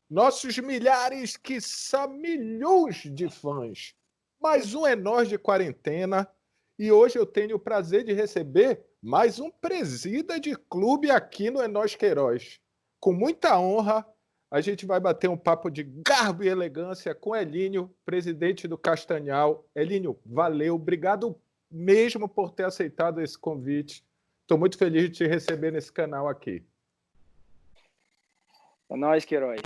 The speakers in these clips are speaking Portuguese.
nossos milhares, quiçá milhões de fãs. Mais um É Nós de Quarentena e hoje eu tenho o prazer de receber mais um presida de clube aqui no É Nós Queiroz. Com muita honra, a gente vai bater um papo de garbo e elegância com Elinho, presidente do Castanhal. Elinho, valeu, obrigado mesmo por ter aceitado esse convite. Estou muito feliz de te receber nesse canal aqui. É nóis, Queiroz.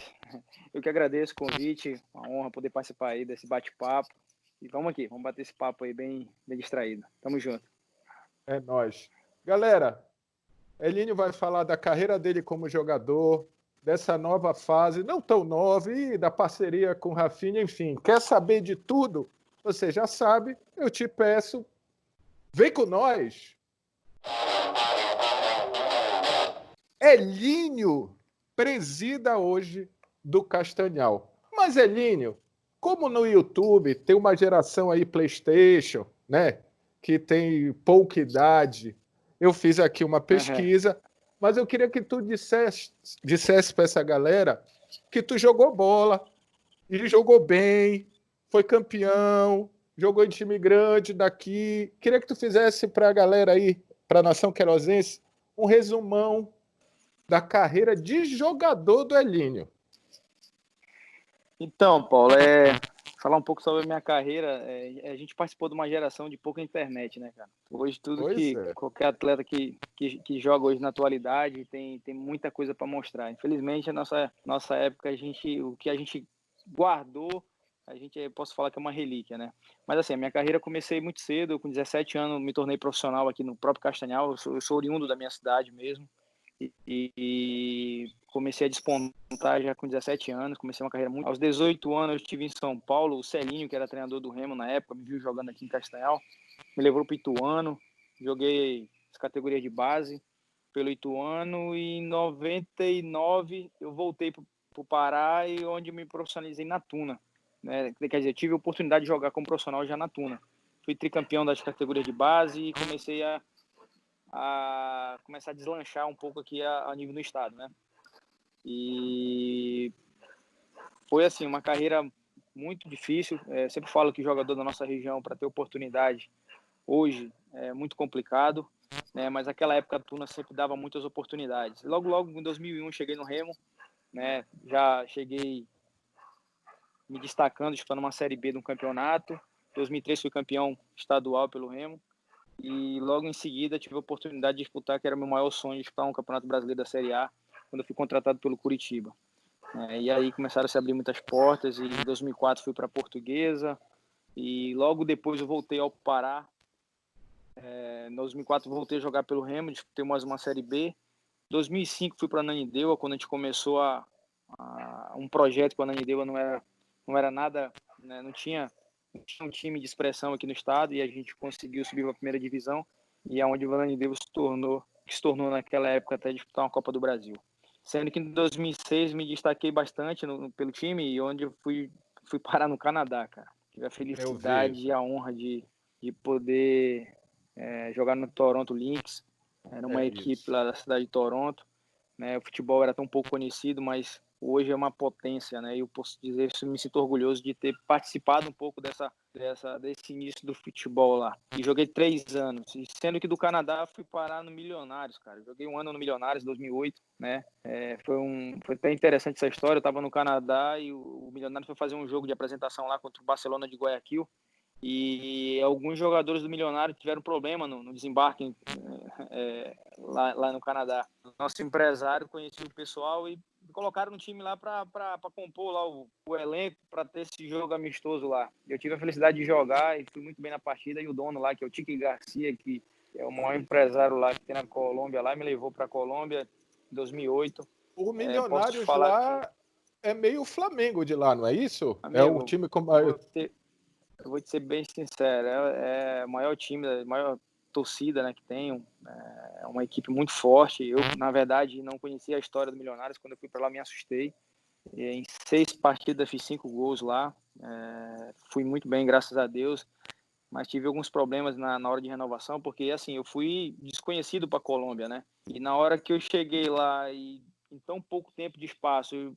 Eu que agradeço o convite, uma honra poder participar aí desse bate-papo. E vamos aqui, vamos bater esse papo aí bem distraído. Tamo junto. É nóis. Galera, Elinho vai falar da carreira dele como jogador, dessa nova fase, não tão nova, e da parceria com o Rafinha, enfim. Quer saber de tudo? Você já sabe, eu te peço, vem com nós. Elinho presida hoje do Castanhal. Mas Elinho, como no YouTube tem uma geração aí PlayStation, né, que tem pouca idade, eu fiz aqui uma pesquisa, mas eu queria que tu dissesse para essa galera que tu jogou bola e jogou bem, foi campeão, jogou em time grande daqui. Queria que tu fizesse para a galera aí, para a nação querosense, um resumão da carreira de jogador do Elinho. Então, Paulo, falar um pouco sobre a minha carreira. A gente participou de uma geração de pouca internet, né, cara? Hoje, tudo Pois que é. qualquer atleta que joga hoje na atualidade tem muita coisa para mostrar. Infelizmente, a nossa época, o que a gente guardou, posso falar que é uma relíquia, né? Mas assim, a minha carreira comecei muito cedo, com 17 anos me tornei profissional aqui no próprio Castanhal. Eu sou oriundo da minha cidade mesmo. E comecei a despontar já com 17 anos, comecei uma carreira muito... Aos 18 anos eu estive em São Paulo, o Celinho, que era treinador do Remo na época, me viu jogando aqui em Castanhal, me levou para o Ituano, joguei as categorias de base pelo Ituano e em 99 eu voltei para o Pará e onde me profissionalizei na Tuna. Né? Quer dizer, tive a oportunidade de jogar como profissional já na Tuna. Fui tricampeão das categorias de base e comecei a começar a deslanchar um pouco aqui a nível do estado, né? E foi assim uma carreira muito difícil. Sempre falo que jogador da nossa região para ter oportunidade hoje é muito complicado, né? Mas naquela época a Tuna sempre dava muitas oportunidades. Logo em 2001 cheguei no Remo, né? Já cheguei me destacando, disputando uma Série B de um campeonato. Em 2003 fui campeão estadual pelo Remo. E logo em seguida tive a oportunidade de disputar, que era o meu maior sonho, disputar um Campeonato Brasileiro da Série A, quando eu fui contratado pelo Curitiba. E aí começaram a se abrir muitas portas, e em 2004 fui para a Portuguesa, e logo depois eu voltei ao Pará. Em 2004 voltei a jogar pelo Remo, disputei mais uma Série B. Em 2005 fui para a Ananindeua, quando a gente começou um projeto com a Ananindeua, não era nada, né, não tinha um time de expressão aqui no estado e a gente conseguiu subir para a primeira divisão e é onde o Ananindeua se tornou naquela época até disputar uma Copa do Brasil. Sendo que em 2006 me destaquei bastante pelo time e onde eu fui parar no Canadá, cara. Tive a felicidade e a honra de poder jogar no Toronto Lynx. Era uma equipe lá da cidade de Toronto. Né? O futebol era tão pouco conhecido, mas hoje é uma potência, né? E eu posso dizer isso, me sinto orgulhoso de ter participado um pouco desse início do futebol lá. E joguei 3 anos, e sendo que do Canadá fui parar no Milionários, cara. Joguei 1 ano no Milionários, 2008, né? Foi até interessante essa história. Eu estava no Canadá e o Milionários foi fazer um jogo de apresentação lá contra o Barcelona de Guayaquil. E alguns jogadores do Milionário tiveram problema no desembarque lá no Canadá. Nosso empresário conhecia o pessoal e colocaram no time lá para compor lá o elenco para ter esse jogo amistoso lá. Eu tive a felicidade de jogar e fui muito bem na partida, e o dono lá, que é o Tiki Garcia, que é o maior empresário lá que tem na Colômbia, lá me levou para a Colômbia em 2008. O Posso te Milionários falar lá que, é meio Flamengo de lá, não é isso? É o amigo, time com eu vou te ser bem sincero, é o maior time, a maior torcida, né, que tem, é uma equipe muito forte. Eu, na verdade, não conhecia a história do Milionários. Quando eu fui para lá, me assustei. E em 6 partidas fiz 5 gols lá, fui muito bem, graças a Deus, mas tive alguns problemas na hora de renovação, porque assim, eu fui desconhecido para a Colômbia, né, e na hora que eu cheguei lá e em tão pouco tempo de espaço,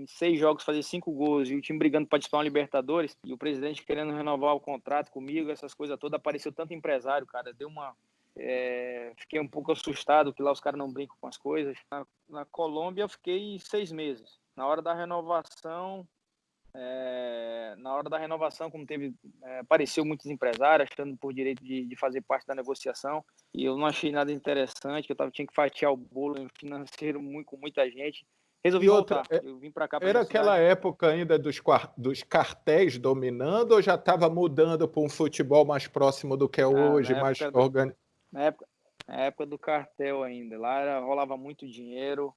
em 6 jogos fazer 5 gols e o time brigando para disputar uma Libertadores e o presidente querendo renovar o contrato comigo, essas coisas todas, apareceu tanto empresário, cara, fiquei um pouco assustado que lá os caras não brincam com as coisas. Na Colômbia eu fiquei 6 meses. Na hora da renovação, como apareceu muitos empresários achando por direito de fazer parte da negociação, e eu não achei nada interessante, que tinha que fatiar o bolo financeiro com muita gente. Resolvi voltar. Eu vim para cá. Era aquela época ainda dos cartéis dominando ou já estava mudando para um futebol mais próximo do que é hoje, mais organizado? Na época do cartel ainda. Lá rolava muito dinheiro.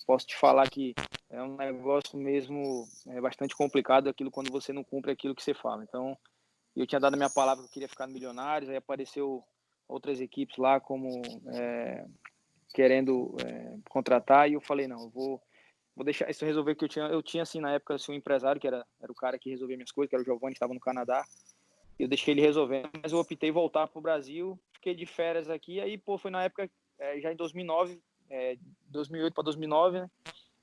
Posso te falar que é um negócio mesmo bastante complicado aquilo quando você não cumpre aquilo que você fala. Então, eu tinha dado a minha palavra que eu queria ficar no Milionários, aí apareceu outras equipes lá como querendo contratar, e eu falei, não, eu vou deixar isso resolver, que eu tinha assim, na época, assim, um empresário que era o cara que resolvia minhas coisas, que era o Giovanni, que estava no Canadá, eu deixei ele resolvendo, mas eu optei voltar para o Brasil, fiquei de férias aqui, aí, foi na época, já em 2009, 2008 para 2009, né,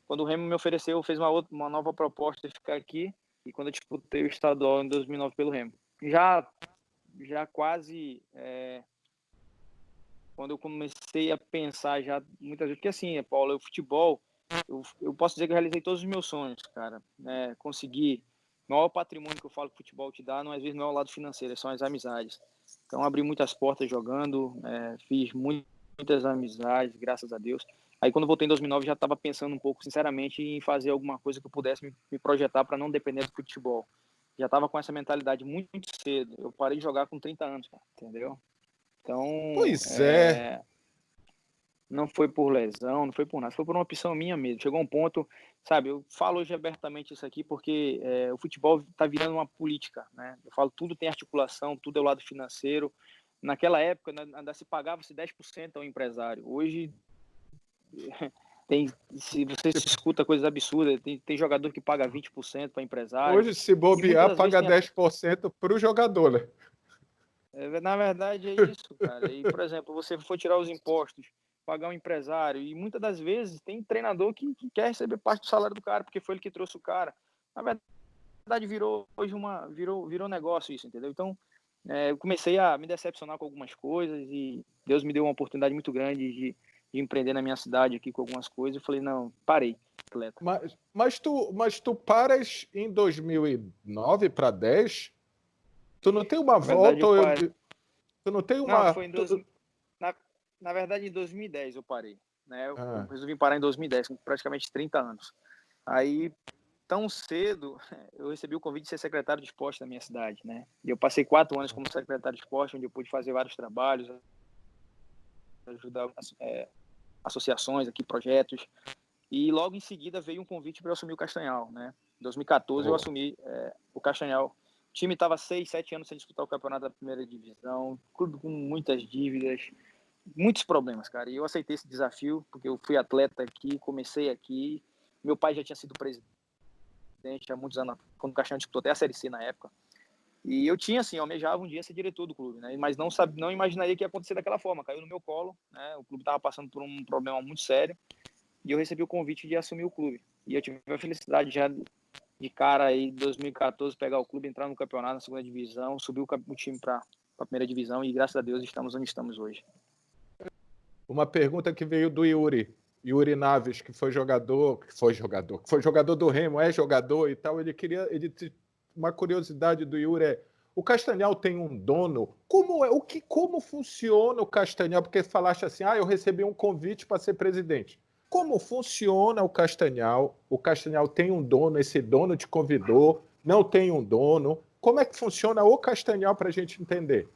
quando o Remo me ofereceu, fez uma nova proposta de ficar aqui, e quando eu disputei o estadual em 2009 pelo Remo. Já quase... quando eu comecei a pensar já muitas vezes, porque assim, Paulo, o futebol, eu posso dizer que eu realizei todos os meus sonhos, cara, né? Consegui, o maior patrimônio que eu falo que o futebol te dá, não, às vezes não é o lado financeiro, são as amizades. Então, abri muitas portas jogando, fiz muitas amizades, graças a Deus. Aí, quando eu voltei em 2009, já estava pensando um pouco, sinceramente, em fazer alguma coisa que eu pudesse me projetar para não depender do futebol. Já estava com essa mentalidade muito, muito cedo. Eu parei de jogar com 30 anos, cara, entendeu? Então, Pois é. Não foi por lesão, não foi por nada, foi por uma opção minha mesmo. Chegou um ponto, sabe, eu falo hoje abertamente isso aqui porque o futebol está virando uma política, né? Eu falo, tudo tem articulação, tudo é o lado financeiro. Naquela época, ainda se pagava-se 10% ao empresário. Hoje, se você escuta coisas absurdas, tem jogador que paga 20% para empresário. Hoje, se bobear, paga 10% para o jogador, né? Na verdade, é isso, cara. E, por exemplo, você for tirar os impostos, pagar um empresário, e muitas das vezes tem treinador que quer receber parte do salário do cara, porque foi ele que trouxe o cara. Na verdade, virou negócio isso, entendeu? Então, eu comecei a me decepcionar com algumas coisas e Deus me deu uma oportunidade muito grande de empreender na minha cidade aqui com algumas coisas. Eu falei, não, parei, atleta. Mas tu paras em 2009 para 10? Tu não tem uma Na verdade, volta ou tu não tem Não, uma... foi na verdade, em 2010 eu parei, né? Eu resolvi parar em 2010, com praticamente 30 anos. Aí, tão cedo, eu recebi o convite de ser secretário de esporte da minha cidade, né? E eu passei 4 anos como secretário de esporte, onde eu pude fazer vários trabalhos, ajudar associações aqui, projetos. E logo em seguida veio um convite para eu assumir o Castanhal, né? Em 2014 eu assumi o Castanhal. O time estava 6, 7 anos sem disputar o campeonato da primeira divisão, clube com muitas dívidas, muitos problemas, cara. E eu aceitei esse desafio, porque eu fui atleta aqui, comecei aqui. Meu pai já tinha sido presidente há muitos anos, quando o Castanhal disputou até a Série C na época. E eu tinha, assim, almejava um dia ser diretor do clube, né? Mas não imaginaria que ia acontecer daquela forma. Caiu no meu colo, né? O clube estava passando por um problema muito sério. E eu recebi o convite de assumir o clube. E eu tive a felicidade já de cara aí, em 2014, pegar o clube, entrar no campeonato, na segunda divisão, subir o time para a primeira divisão e, graças a Deus, estamos onde estamos hoje. Uma pergunta que veio do Yuri Naves, que foi jogador do Remo, é jogador e tal. Uma curiosidade do Yuri é: o Castanhal tem um dono? Como funciona o Castanhal? Porque falaste assim, eu recebi um convite para ser presidente. Como funciona o Castanhal? O Castanhal tem um dono, esse dono te convidou, não tem um dono. Como é que funciona o Castanhal para a gente entender?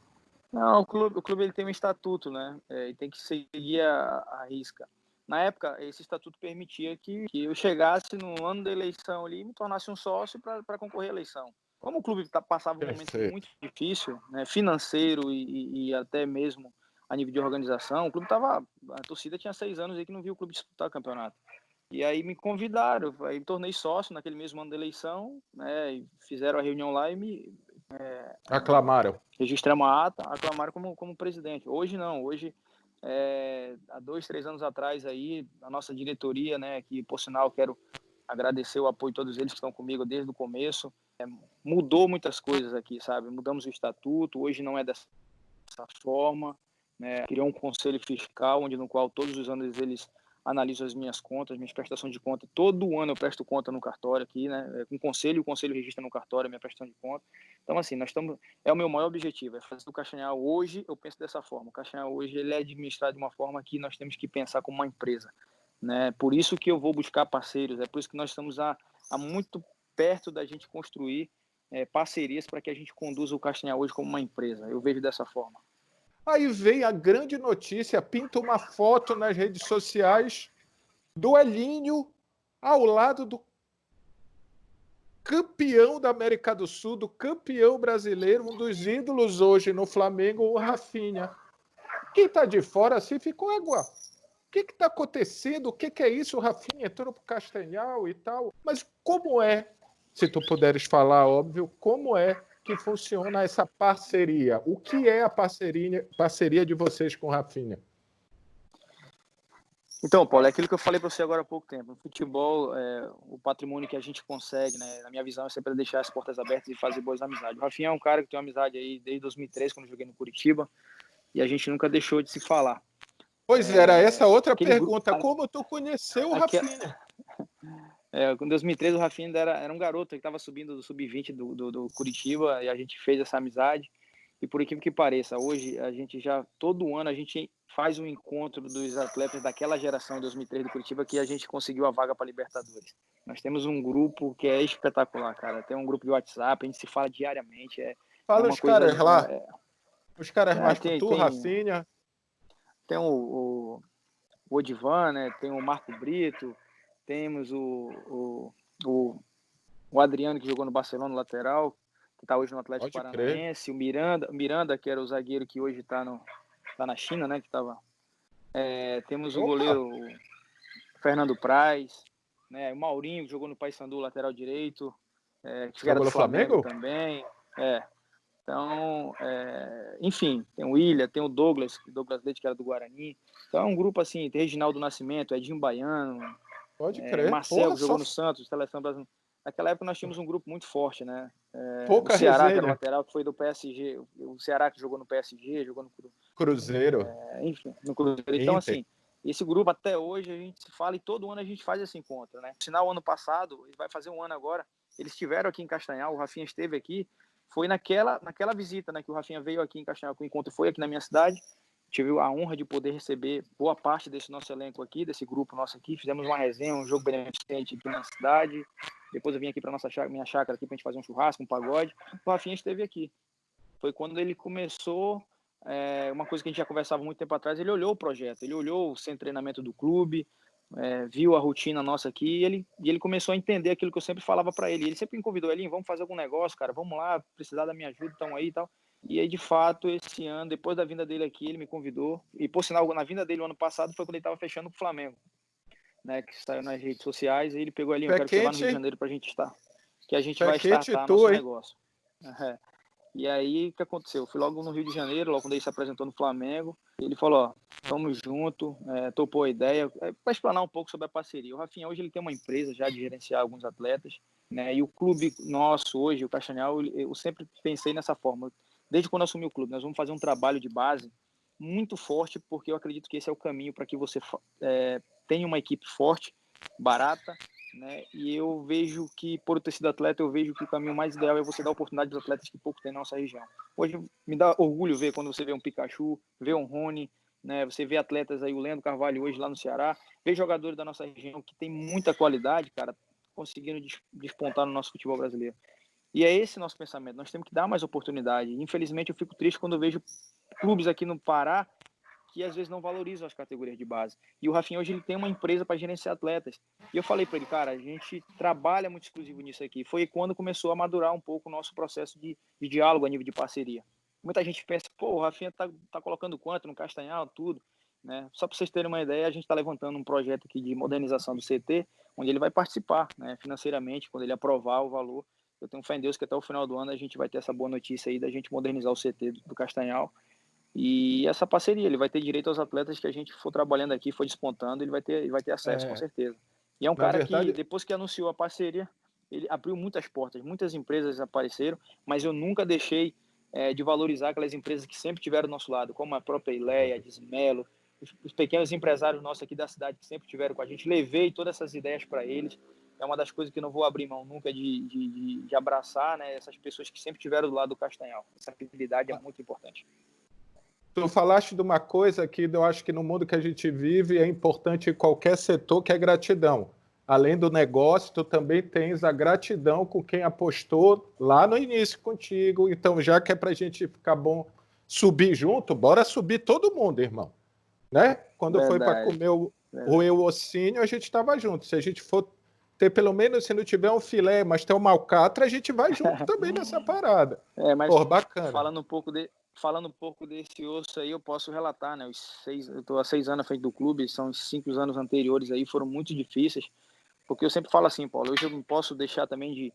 Não, o clube ele tem um estatuto, né? E tem que seguir a risca. Na época, esse estatuto permitia que eu chegasse no ano da eleição ali e me tornasse um sócio para concorrer à eleição. Como o clube passava um momento muito difícil, né, financeiro e até mesmo a nível de organização, a torcida tinha 6 anos aí que não viu o clube disputar o campeonato. E aí me convidaram, aí me tornei sócio naquele mesmo ano da eleição, né, e fizeram a reunião lá e aclamaram. Registramos a ata, aclamaram como presidente. Hoje não, hoje, há 2, 3 anos atrás aí, a nossa diretoria, né, que por sinal quero agradecer o apoio de todos eles que estão comigo desde o começo. Mudou muitas coisas aqui, sabe? Mudamos o estatuto, hoje não é dessa forma, né? Criou um conselho fiscal, no qual todos os anos eles analisam as minhas contas, minhas prestações de conta. Todo ano eu presto conta no cartório aqui, né? Com o conselho registra no cartório a minha prestação de conta. Então, assim, é o meu maior objetivo, é fazer o Castanhal hoje, eu penso dessa forma. O Castanhal hoje ele é administrado de uma forma que nós temos que pensar como uma empresa, né? Por isso que eu vou buscar parceiros, é por isso que nós estamos há muito perto da gente construir parcerias para que a gente conduza o Castanhal hoje como uma empresa. Eu vejo dessa forma. Aí vem a grande notícia, pinta uma foto nas redes sociais do Elínio ao lado do campeão da América do Sul, do campeão brasileiro, um dos ídolos hoje no Flamengo, o Rafinha. Quem está de fora assim ficou égua. O que está acontecendo? O que é isso? O Rafinha entrou para o Castanhal e tal. Mas como é, se tu puderes falar, óbvio, como é que funciona essa parceria? O que é a parceria de vocês com o Rafinha? Então, Paulo, é aquilo que eu falei para você agora há pouco tempo. No futebol, o patrimônio que a gente consegue, né, na minha visão, é sempre deixar as portas abertas e fazer boas amizades. O Rafinha é um cara que tem uma amizade aí desde 2003, quando eu joguei no Curitiba, e a gente nunca deixou de se falar. Pois era essa outra pergunta. Grupo, como tu conheceu o Rafinha? Em 2003, o Rafinha ainda era um garoto que estava subindo do sub-20 do Curitiba, e a gente fez essa amizade. E por incrível que pareça, hoje a gente todo ano a gente faz um encontro dos atletas daquela geração de 2003 do Curitiba, que a gente conseguiu a vaga para Libertadores. Nós temos um grupo que é espetacular, cara. Tem um grupo de WhatsApp, a gente se fala diariamente. Fala os caras lá. Os caras mais que tu, Rafinha. Tem o Odivan, né? Tem o Marco Brito, temos o Adriano, que jogou no Barcelona, lateral, que está hoje no Atlético Paranaense, o Miranda, que era o zagueiro que hoje está na China, né? Que tava. Temos o goleiro Fernando Praz, né? O Maurinho, que jogou no Paysandu, lateral direito, que era do Flamengo também. Então, enfim, tem o William, tem o Douglas Leite, que era do Guarani. Então é um grupo assim, tem Reginaldo Nascimento, Edinho Baiano, pode crer. Marcelo, que jogou no Santos, seleção brasileira. Naquela época nós tínhamos um grupo muito forte, né? Pouca o Ceará, resenha. que era o lateral, que foi do PSG, o Ceará que jogou no PSG, jogou no Cruzeiro. Enfim, no Cruzeiro. Então, assim, esse grupo até hoje a gente se fala e todo ano a gente faz esse encontro, né? No final, ano passado, ele vai fazer um ano agora, eles estiveram aqui em Castanhal, o Rafinha esteve aqui, foi naquela visita, né, que o Rafinha veio aqui em Castanhal, que o encontro foi aqui na minha cidade. Tive a honra de poder receber boa parte desse nosso elenco aqui, desse grupo nosso aqui. Fizemos uma resenha, um jogo beneficente aqui na cidade. Depois eu vim aqui para minha chácara aqui para a gente fazer um churrasco, um pagode. O Rafinha esteve aqui. Foi quando ele começou, uma coisa que a gente já conversava muito tempo atrás, ele olhou o projeto, ele olhou o centro de treinamento do clube, viu a rotina nossa aqui e ele começou a entender aquilo que eu sempre falava para ele. Ele sempre me convidou, Elinho, vamos fazer algum negócio, cara, vamos lá, precisar da minha ajuda, estão aí e tal. E aí, de fato, esse ano, depois da vinda dele aqui, ele me convidou. E, por sinal, na vinda dele o ano passado foi quando ele estava fechando com o Flamengo, né? Que saiu nas redes sociais. E ele pegou ali, eu quero que você vá no Rio de Janeiro para a gente estar. Que a gente vai startar nosso negócio. E aí, o que aconteceu? Eu fui logo no Rio de Janeiro, logo quando ele se apresentou no Flamengo. Ele falou, ó, tamo junto, topou a ideia. Para explanar um pouco sobre a parceria. O Rafinha, hoje, ele tem uma empresa já de gerenciar alguns atletas, né? E o clube nosso hoje, o Castanhal, eu sempre pensei nessa forma. Desde quando eu assumi o clube, nós vamos fazer um trabalho de base muito forte, porque eu acredito que esse é o caminho para que você tenha uma equipe forte, barata, né? E eu vejo que, por ter sido atleta, eu vejo que o caminho mais ideal é você dar oportunidade aos atletas que pouco tem na nossa região. Hoje me dá orgulho ver quando você vê um Pikachu, vê um Rony, né? Você vê atletas aí, o Leandro Carvalho hoje lá no Ceará, vê jogadores da nossa região que tem muita qualidade, cara, conseguindo despontar no nosso futebol brasileiro. E é esse nosso pensamento, nós temos que dar mais oportunidade. Infelizmente, eu fico triste quando eu vejo clubes aqui no Pará que às vezes não valorizam as categorias de base. E o Rafinha hoje ele tem uma empresa para gerenciar atletas. E eu falei para ele, cara, a gente trabalha muito exclusivo nisso aqui. Foi quando começou a madurar um pouco o nosso processo de diálogo a nível de parceria. Muita gente pensa, pô, o Rafinha tá colocando quanto no Castanhal, tudo. Né? Só para vocês terem uma ideia, a gente está levantando um projeto aqui de modernização do CT, onde ele vai participar, né, financeiramente, quando ele aprovar o valor. Eu tenho fé em Deus que até o final do ano a gente vai ter essa boa notícia aí da gente modernizar o CT do Castanhal. E essa parceria, ele vai ter direito aos atletas que a gente for trabalhando aqui, for despontando, ele vai ter acesso, com certeza. E é um Na cara que, verdade, depois que anunciou a parceria, ele abriu muitas portas, muitas empresas apareceram, mas eu nunca deixei de valorizar aquelas empresas que sempre tiveram do nosso lado, como a própria Ileia, a Dismelo, os pequenos empresários nossos aqui da cidade que sempre tiveram com a gente. Levei todas essas ideias para eles. É uma das coisas que eu não vou abrir mão nunca de abraçar, né, essas pessoas que sempre tiveram do lado do Castanhal. Essa fidelidade é muito importante. tu falaste de uma coisa que eu acho que no mundo que a gente vive é importante em qualquer setor, que é gratidão. Além do negócio, tu também tens a gratidão com quem apostou lá no início contigo. Então, já que é para a gente ficar bom subir junto, bora subir todo mundo, irmão. Né? Quando foi para Verdade. comer o eocínio, a gente estava junto. Se a gente for ter, pelo menos, se não tiver um filé, mas ter uma alcatra, a gente vai junto também nessa parada. Mas Pô, bacana. falando um pouco desse osso aí, eu posso relatar, né? Eu estou há 6 anos à frente do clube, são os 5 anos anteriores aí, foram muito difíceis, porque eu sempre falo assim, Paulo, hoje eu não posso deixar também de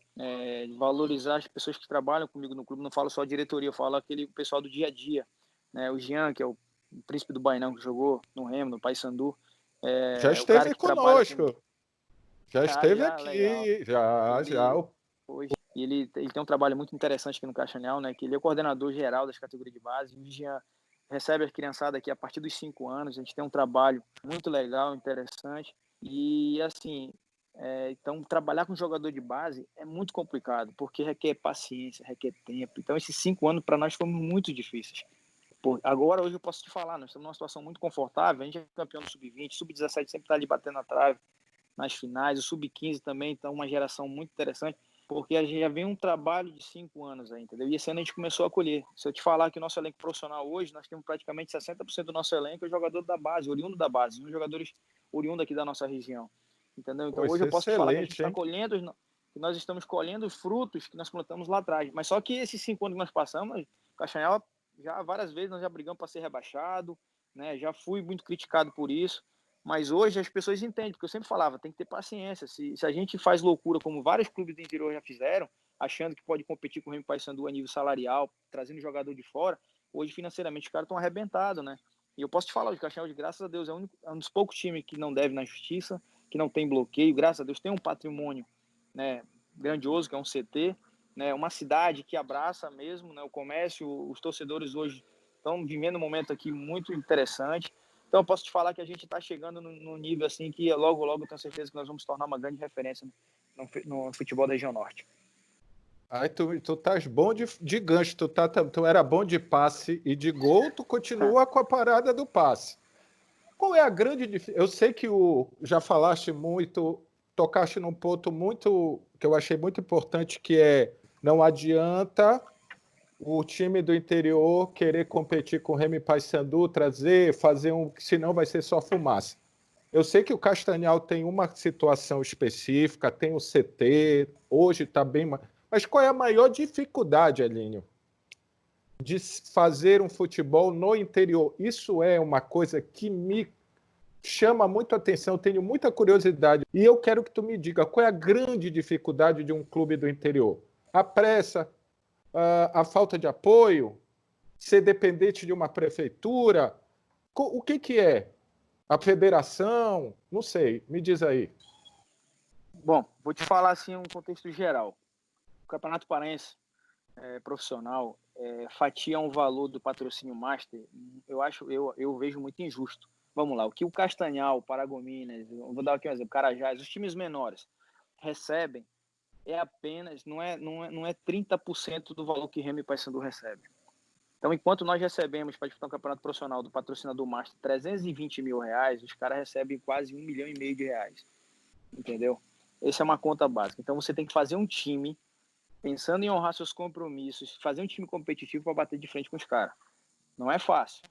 valorizar as pessoas que trabalham comigo no clube, não falo só a diretoria, eu falo aquele pessoal do dia a dia, né? O Jean, que é o príncipe do Bainão, que jogou no Remo, no Paysandu, Já o cara esteve que trabalha com... conosco. Já esteve legal. aqui. Já, já. Ele, hoje, ele tem um trabalho muito interessante aqui no Castanhal, né? Que ele é o coordenador geral das categorias de base. O Jean recebe a criançada aqui a partir dos 5 anos. A gente tem um trabalho muito legal, interessante. E, assim, então, trabalhar com jogador de base é muito complicado, porque requer paciência, requer tempo. Então, esses 5 anos para nós foram muito difíceis. Agora, hoje eu posso te falar, nós estamos numa situação muito confortável. A gente é campeão do Sub-20, Sub-17 sempre está ali batendo na trave nas finais, o Sub-15 também, então uma geração muito interessante, porque a gente já vem um trabalho de 5 anos aí, entendeu? E esse ano a gente começou a colher. Se eu te falar que o nosso elenco profissional hoje, nós temos praticamente 60% do nosso elenco é jogador da base, oriundo da base, uns jogadores oriundos aqui da nossa região, entendeu? Então Pô, hoje isso eu é posso te falar que a gente excelente, está hein? colhendo, que nós estamos colhendo os frutos que nós plantamos lá atrás. Mas só que esses 5 anos que nós passamos, Castanhal, já várias vezes nós já brigamos para ser rebaixado, né? Já fui muito criticado por isso. Mas hoje as pessoas entendem, porque eu sempre falava, tem que ter paciência. Se a gente faz loucura, como vários clubes do interior já fizeram, achando que pode competir com o Remo Paysandu a nível salarial, trazendo jogador de fora, hoje financeiramente os caras estão arrebentados, né? E eu posso te falar, o Castanhal, de graças a Deus, é um dos poucos times que não deve na justiça, que não tem bloqueio, graças a Deus tem um patrimônio, né, grandioso, que é um CT, né, uma cidade que abraça mesmo, né, o comércio, os torcedores hoje estão vivendo um momento aqui muito interessante. Então, eu posso te falar que a gente está chegando no nível assim que logo, logo eu tenho certeza que nós vamos tornar uma grande referência no futebol da região norte. Aí tu estás bom de gancho, tu era bom de passe e de gol, tu continua com a parada do passe. Qual é a grande diferença? Eu sei que já falaste muito, tocaste num ponto muito que eu achei muito importante, que é não adianta o time do interior querer competir com o Remo e Paysandu, fazer senão vai ser só fumaça. Eu sei que o Castanhal tem uma situação específica, tem o CT, hoje está bem. Mas qual é a maior dificuldade, Elínio, de fazer um futebol no interior? Isso é uma coisa que me chama muito a atenção, tenho muita curiosidade. E eu quero que tu me diga qual é a grande dificuldade de um clube do interior. A pressa, a falta de apoio, ser dependente de uma prefeitura. O que é? A federação? Não sei, me diz aí. Bom, vou te falar assim um contexto geral. O Campeonato Paraense profissional fatia um valor do patrocínio master, eu vejo muito injusto. Vamos lá, o que o Castanhal, o Paragominas, vou dar aqui um exemplo, Carajás, os times menores recebem apenas, não é 30% do valor que Remo e Paysandu recebe. Então, enquanto nós recebemos para disputar um campeonato profissional do patrocinador master 320 mil reais, os caras recebem quase 1,5 milhão de reais. Entendeu? Essa é uma conta básica. Então, você tem que fazer um time pensando em honrar seus compromissos, fazer um time competitivo para bater de frente com os caras. Não é fácil,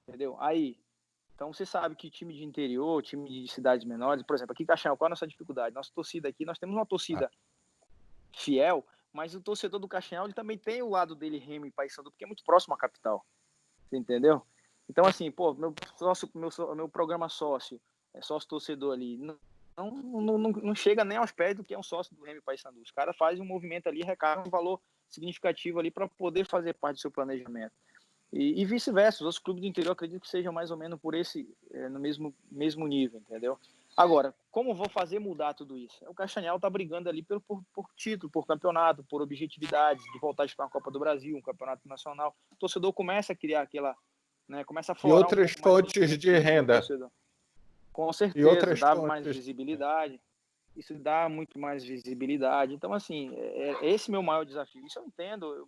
entendeu? Aí, então você sabe que time de interior, time de cidades menores, por exemplo, aqui em Castanhal, qual é a nossa dificuldade? Nossa torcida aqui, nós temos uma torcida fiel, mas o torcedor do Castanhal, ele também tem o lado dele, Remo e Paysandu, porque é muito próximo à capital, entendeu? Então, assim, pô, meu programa sócio, sócio torcedor ali, não chega nem aos pés do que é um sócio do Remo e Paysandu. Os caras fazem um movimento ali, recarregam um valor significativo ali para poder fazer parte do seu planejamento. E vice-versa, os outros clubes do interior acredito que sejam mais ou menos por no mesmo nível, entendeu? Agora, como vou fazer mudar tudo isso? O Castanhal está brigando ali por título, por campeonato, por objetividade, de voltar a disputar uma Copa do Brasil, um campeonato nacional. O torcedor começa a criar aquela, né, começa a E florar um outras pouco mais o fontes sentimento de do renda. torcedor. Com E certeza, outras dá mais fontes. visibilidade. Isso dá muito mais visibilidade. Então, assim, é esse meu maior desafio. Isso eu entendo.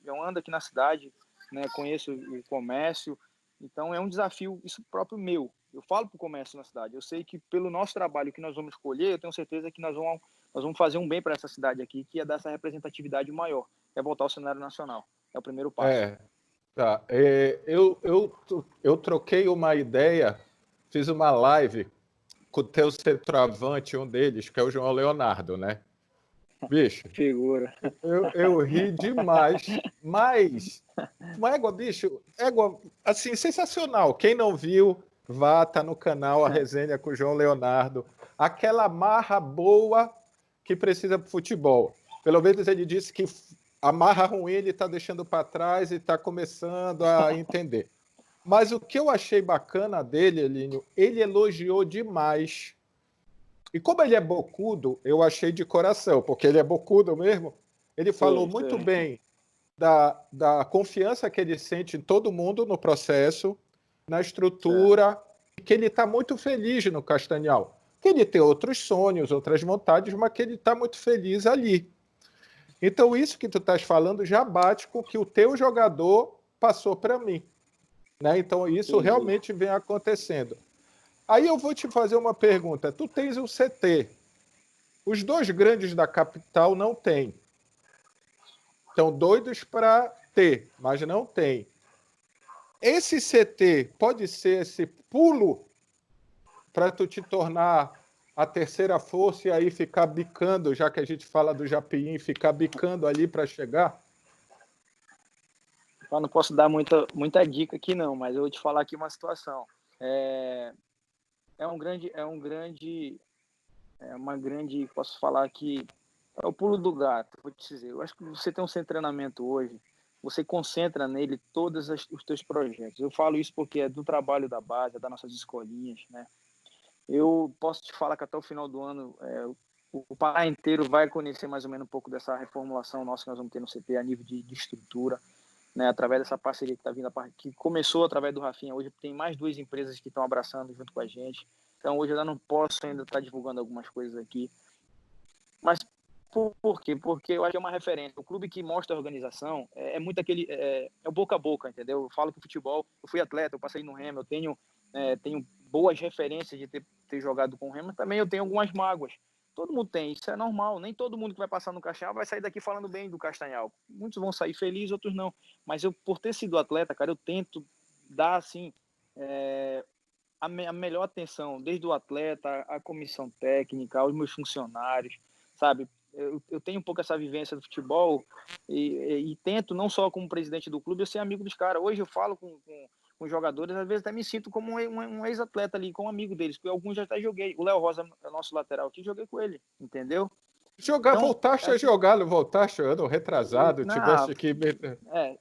Eu ando aqui na cidade, né, conheço o comércio. Então, é um desafio isso próprio meu. Eu falo para o comércio na cidade. Eu sei que pelo nosso trabalho que nós vamos escolher, eu tenho certeza que nós vamos fazer um bem para essa cidade aqui, que é dar essa representatividade maior. É voltar ao cenário nacional. É o primeiro passo. Tá. Eu troquei uma ideia, fiz uma live com o teu centroavante, um deles, que é o João Leonardo, né? Bicho, Figura. eu ri demais, mas bicho, assim, sensacional. Quem não viu, vá, tá no canal a resenha com o João Leonardo. Aquela marra boa que precisa para futebol. Pelo menos ele disse que a marra ruim ele está deixando para trás e está começando a entender. Mas o que eu achei bacana dele, Elínio, ele elogiou demais. E como ele é bocudo, eu achei de coração, porque ele é bocudo mesmo. Ele falou muito Sei. bem da confiança que ele sente em todo mundo no processo, na Certo. estrutura, e que ele está muito feliz no Castanhal. Que ele tem outros sonhos, outras vontades, mas que ele está muito feliz ali. Então, isso que tu estás falando já bate com o que o teu jogador passou para mim. Né? Então, isso Entendi. realmente vem acontecendo. Aí eu vou te fazer uma pergunta. Tu tens um CT. Os dois grandes da capital não têm. Estão doidos para ter, mas não tem. Esse CT pode ser esse pulo para tu te tornar a terceira força e aí ficar bicando, já que a gente fala do Japim, ficar bicando ali para chegar? Eu não posso dar muita dica aqui não, mas eu vou te falar aqui uma situação. É, uma grande, posso falar que é o pulo do gato, vou te dizer. Eu acho que você tem um centro de treinamento hoje, você concentra nele todos os teus projetos. Eu falo isso porque é do trabalho da base, é das nossas escolinhas, né? Eu posso te falar que até o final do ano o Pará inteiro vai conhecer mais ou menos um pouco dessa reformulação nossa que nós vamos ter no CT a nível de estrutura, né, através dessa parceria que está vindo, que começou através do Rafinha. Hoje tem mais duas empresas que estão abraçando junto com a gente. Então hoje eu ainda não posso ainda estar divulgando algumas coisas aqui. Mas por quê? Porque eu acho que é uma referência. O clube que mostra a organização é muito aquele... É o boca a boca, entendeu? Eu falo que o futebol... Eu fui atleta, eu passei no Remo, eu tenho boas referências de ter jogado com o Remo, mas também eu tenho algumas mágoas. Todo mundo tem, isso é normal. Nem todo mundo que vai passar no Castanhal vai sair daqui falando bem do Castanhal. Muitos vão sair felizes, outros não. Mas eu, por ter sido atleta, cara, eu tento dar, assim, a melhor atenção, desde o atleta, a comissão técnica, aos meus funcionários, sabe? Eu tenho um pouco essa vivência do futebol e tento, não só como presidente do clube, eu ser amigo dos caras. Hoje eu falo com os jogadores, às vezes até me sinto como um ex-atleta ali, como amigo deles, porque alguns já até joguei. O Léo Rosa, é nosso lateral aqui, joguei com ele, entendeu? Jogar, Então, voltaste a assim, jogar, não voltaste ano retrasado, na, tiveste que... é,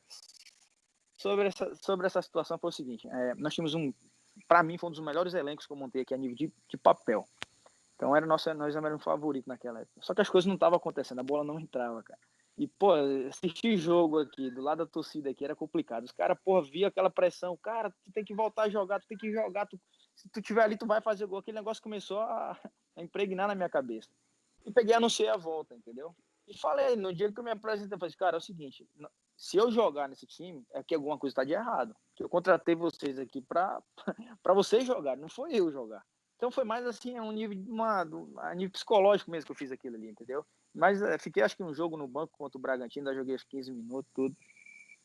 sobre essa situação foi o seguinte, nós tínhamos para mim, foi um dos melhores elencos que eu montei aqui a nível de papel. Então, nós éramos um favorito naquela época. Só que as coisas não estavam acontecendo, a bola não entrava, cara. E, pô, assistir jogo aqui, do lado da torcida aqui, era complicado. Os caras, pô, via aquela pressão. Cara, tu tem que voltar a jogar, tu tem que jogar. Se tu tiver ali, tu vai fazer gol. Aquele negócio começou a impregnar na minha cabeça. E peguei e anunciei a volta, entendeu? E falei, no dia que eu me apresentei, eu falei, cara, é o seguinte, se eu jogar nesse time, é que alguma coisa está de errado. Eu contratei vocês aqui para vocês jogarem, não foi eu jogar. Então foi mais assim, a um nível a nível psicológico mesmo que eu fiz aquilo ali, entendeu? Mas fiquei acho que um jogo no banco contra o Bragantino, ainda joguei os 15 minutos, tudo.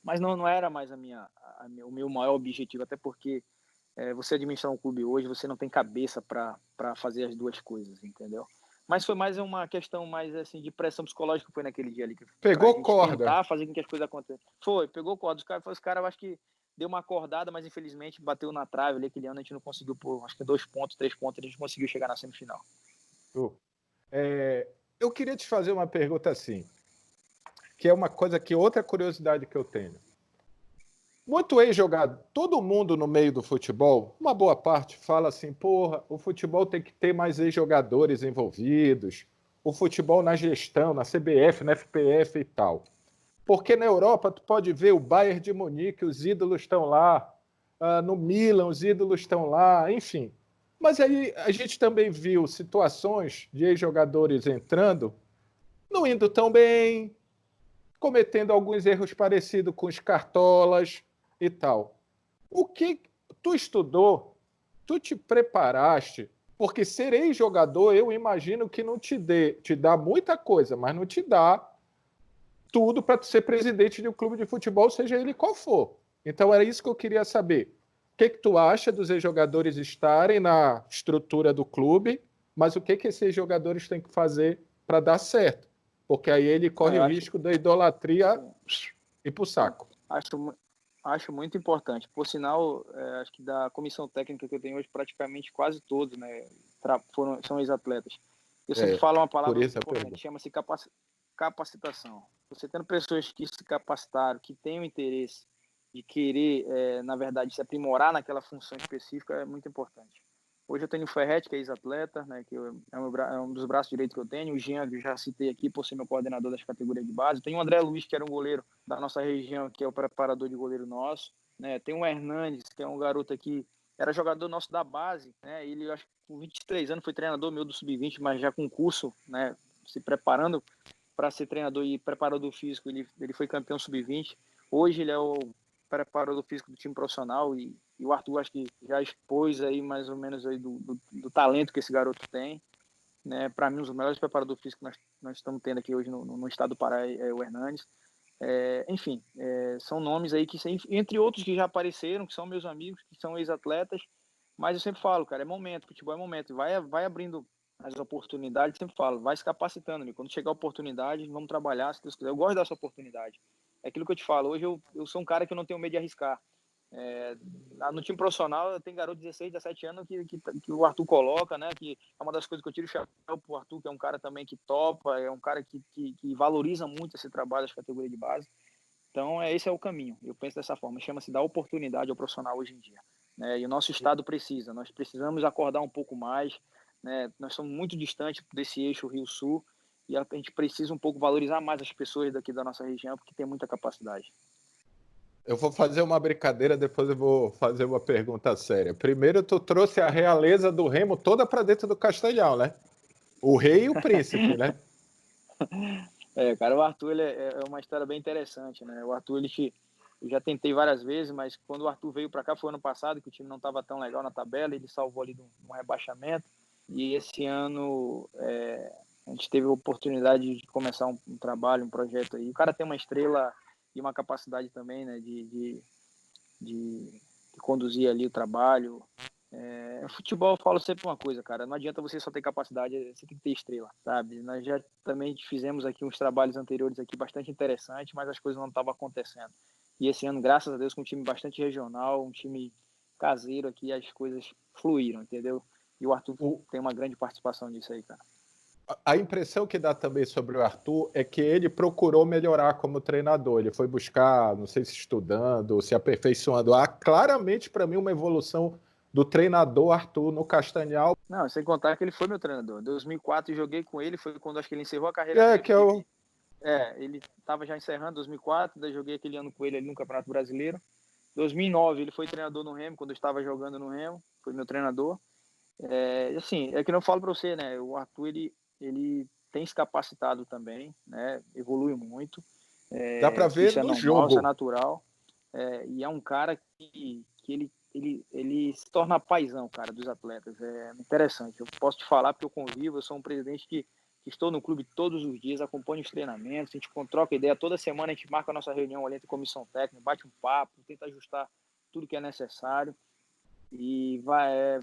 Mas não era mais o meu maior objetivo, até porque você administrar um clube hoje, você não tem cabeça para fazer as duas coisas, entendeu? Mas foi mais uma questão mais assim de pressão psicológica que foi naquele dia ali, para a Pegou gente corda. tentar fazer com que as coisas aconteçam. Pegou corda. Os caras, eu acho que deu uma acordada, mas infelizmente bateu na trave ali. Aquele ano a gente não conseguiu, acho que 2 pontos, 3 pontos, a gente conseguiu chegar na semifinal. Eu queria te fazer uma pergunta assim, que é uma coisa que outra curiosidade que eu tenho. muito ex-jogador, todo mundo no meio do futebol, uma boa parte fala assim, porra, o futebol tem que ter mais ex-jogadores envolvidos, o futebol na gestão, na CBF, na FPF e tal. Porque na Europa tu pode ver o Bayern de Munique, os ídolos estão lá, no Milan os ídolos estão lá, enfim. Mas aí a gente também viu situações de ex-jogadores entrando, não indo tão bem, cometendo alguns erros parecidos com os cartolas e tal. O que tu estudou, tu te preparaste, porque ser ex-jogador eu imagino que não te dá muita coisa, mas não te dá tudo para ser presidente de um clube de futebol, seja ele qual for. Então era isso que eu queria saber. O que tu acha dos ex-jogadores estarem na estrutura do clube, mas o que esses jogadores têm que fazer para dar certo? Porque aí ele corre o risco da idolatria ir para o saco. Acho muito importante. Por sinal, acho que da comissão técnica que eu tenho hoje, praticamente quase todos, né, são ex-atletas. Eu sempre falo uma palavra muito importante, chama-se capacitação. Você tendo pessoas que se capacitaram, que têm o interesse de querer, na verdade, se aprimorar naquela função específica, é muito importante. Hoje eu tenho o Ferretti, que é ex-atleta, né, que é um dos braços direitos que eu tenho. O Jean, que eu já citei aqui, por ser meu coordenador das categorias de base. Tem o André Luiz, que era um goleiro da nossa região, que é o preparador de goleiro nosso. Né? Tem o Hernandes, que é um garoto aqui, era jogador nosso da base. Né? Ele, acho que com 23 anos, foi treinador meu do Sub-20, mas já com curso, né, se preparando para ser treinador e preparador físico. Ele foi campeão Sub-20. Hoje ele é o preparador físico do time profissional e o Arthur acho que já expôs aí mais ou menos aí do talento que esse garoto tem, né? Para mim, um dos melhores preparadores físicos que nós estamos tendo aqui hoje no estado do Pará é o Hernandes. Enfim, são nomes aí que, entre outros que já apareceram, que são meus amigos, que são ex-atletas, mas eu sempre falo, cara, é momento, futebol é momento, vai abrindo as oportunidades, sempre falo, vai se capacitando, amigo. Quando chegar a oportunidade, vamos trabalhar, se Deus quiser. Eu gosto dessa oportunidade. É aquilo que eu te falo, hoje eu sou um cara que não tenho medo de arriscar. No time profissional tem garoto de 16, 17 anos que o Arthur coloca, né? Que é uma das coisas que eu tiro o chapéu pro Arthur, que é um cara também que topa, é um cara que valoriza muito esse trabalho das categorias de base. Então, esse é o caminho. Eu penso dessa forma. Chama-se dar oportunidade ao profissional hoje em dia. Né? E o nosso estado precisa. Nós precisamos acordar um pouco mais. Né? Nós somos muito distantes desse eixo Rio-Sul e a gente precisa um pouco valorizar mais as pessoas daqui da nossa região, porque tem muita capacidade. Eu vou fazer uma brincadeira, depois eu vou fazer uma pergunta séria. Primeiro, tu trouxe a realeza do Remo toda para dentro do Castanhal, né? O rei e o príncipe, né? Cara, o Arthur ele é uma história bem interessante, né? O Arthur, eu já tentei várias vezes, mas quando o Arthur veio para cá, foi ano passado, que o time não estava tão legal na tabela, ele salvou ali um rebaixamento, e esse ano a gente teve a oportunidade de começar um trabalho, um projeto aí. O cara tem uma estrela e uma capacidade também, né, de conduzir ali o trabalho. Futebol, eu falo sempre uma coisa, cara, não adianta você só ter capacidade, você tem que ter estrela, sabe? Nós já também fizemos aqui uns trabalhos anteriores aqui bastante interessantes, mas as coisas não estavam acontecendo. E esse ano, graças a Deus, com um time bastante regional, um time caseiro aqui, as coisas fluíram, entendeu? E o Arthur tem uma grande participação nisso aí, cara. A impressão que dá também sobre o Arthur é que ele procurou melhorar como treinador. Ele foi buscar, não sei se estudando, se aperfeiçoando. Há claramente, para mim, uma evolução do treinador Arthur no Castanhal. Não, sem contar que ele foi meu treinador. Em 2004 eu joguei com ele, foi quando acho que ele encerrou a carreira dele. Ele estava já encerrando 2004, daí joguei aquele ano com ele ali no Campeonato Brasileiro. 2009 ele foi treinador no Remo, quando eu estava jogando no Remo, foi meu treinador. Assim, é que eu falo para você, né? O Arthur, ele tem se capacitado também, né? Evolui muito. Dá para ver isso é no normal, jogo. isso é natural. E é um cara que ele se torna paizão, cara, dos atletas. É interessante. Eu posso te falar porque eu convivo, eu sou um presidente que estou no clube todos os dias, acompanho os treinamentos, a gente troca ideia. Toda semana a gente marca a nossa reunião ali entre comissão técnica, bate um papo, tenta ajustar tudo que é necessário. E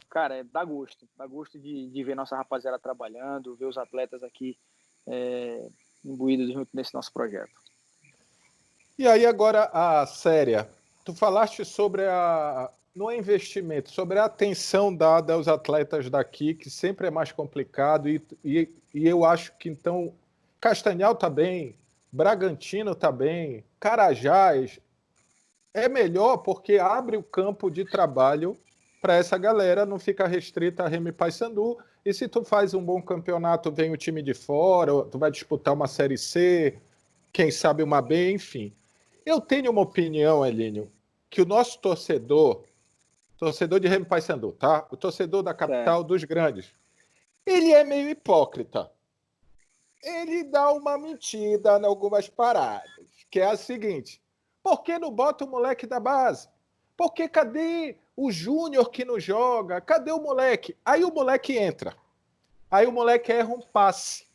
cara, dá gosto de ver nossa rapaziada trabalhando, ver os atletas aqui imbuídos junto nesse nosso projeto. E aí agora a séria, tu falaste sobre não é investimento, sobre a atenção dada aos atletas daqui, que sempre é mais complicado, e eu acho que então Castanhal está bem, Bragantino está bem, Carajás, é melhor porque abre o campo de trabalho para essa galera, não fica restrita a Remo e Paysandu. E se tu faz um bom campeonato, vem o time de fora, tu vai disputar uma Série C, quem sabe uma B, enfim. Eu tenho uma opinião, Elínio, que o nosso torcedor de Remo e Paysandu, tá? O torcedor da capital, Certo. dos grandes, ele é meio hipócrita. Ele dá uma mentira em algumas paradas, que é a seguinte: por que não bota o moleque da base? Porque cadê o Júnior que não joga? Cadê o moleque? Aí o moleque entra. Aí o moleque erra um passe.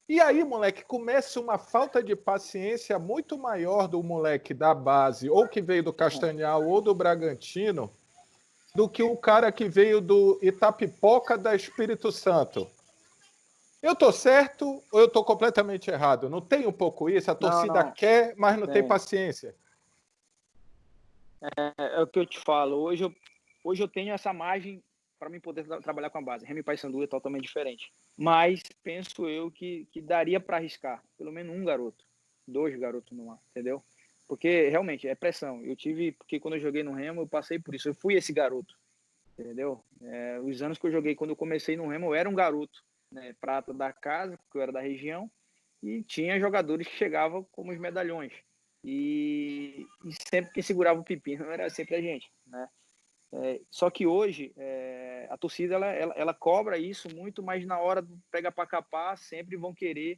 E aí, moleque, começa uma falta de paciência muito maior do moleque da base, ou que veio do Castanhal ou do Bragantino, do que o cara que veio do Itapipoca da Espírito Santo. Eu tô certo ou eu tô completamente errado? Não tem um pouco isso? A Não, torcida não, quer, mas não tem tem. paciência. É o que eu te falo. Hoje eu tenho essa margem para mim poder trabalhar com a base. Remy Paysandu é totalmente diferente. Mas penso eu que daria para arriscar pelo menos um garoto, dois garotos no ar, entendeu? Porque realmente é pressão. Porque quando eu joguei no Remo, eu passei por isso. Eu fui esse garoto, entendeu? Os anos que eu joguei, quando eu comecei no Remo, eu era um garoto, né, prata da casa, porque eu era da região, e tinha jogadores que chegavam como os medalhões. E sempre quem segurava o pepino era sempre a gente, né? Só que hoje a torcida ela cobra isso muito, mas na hora do pega para capar sempre vão querer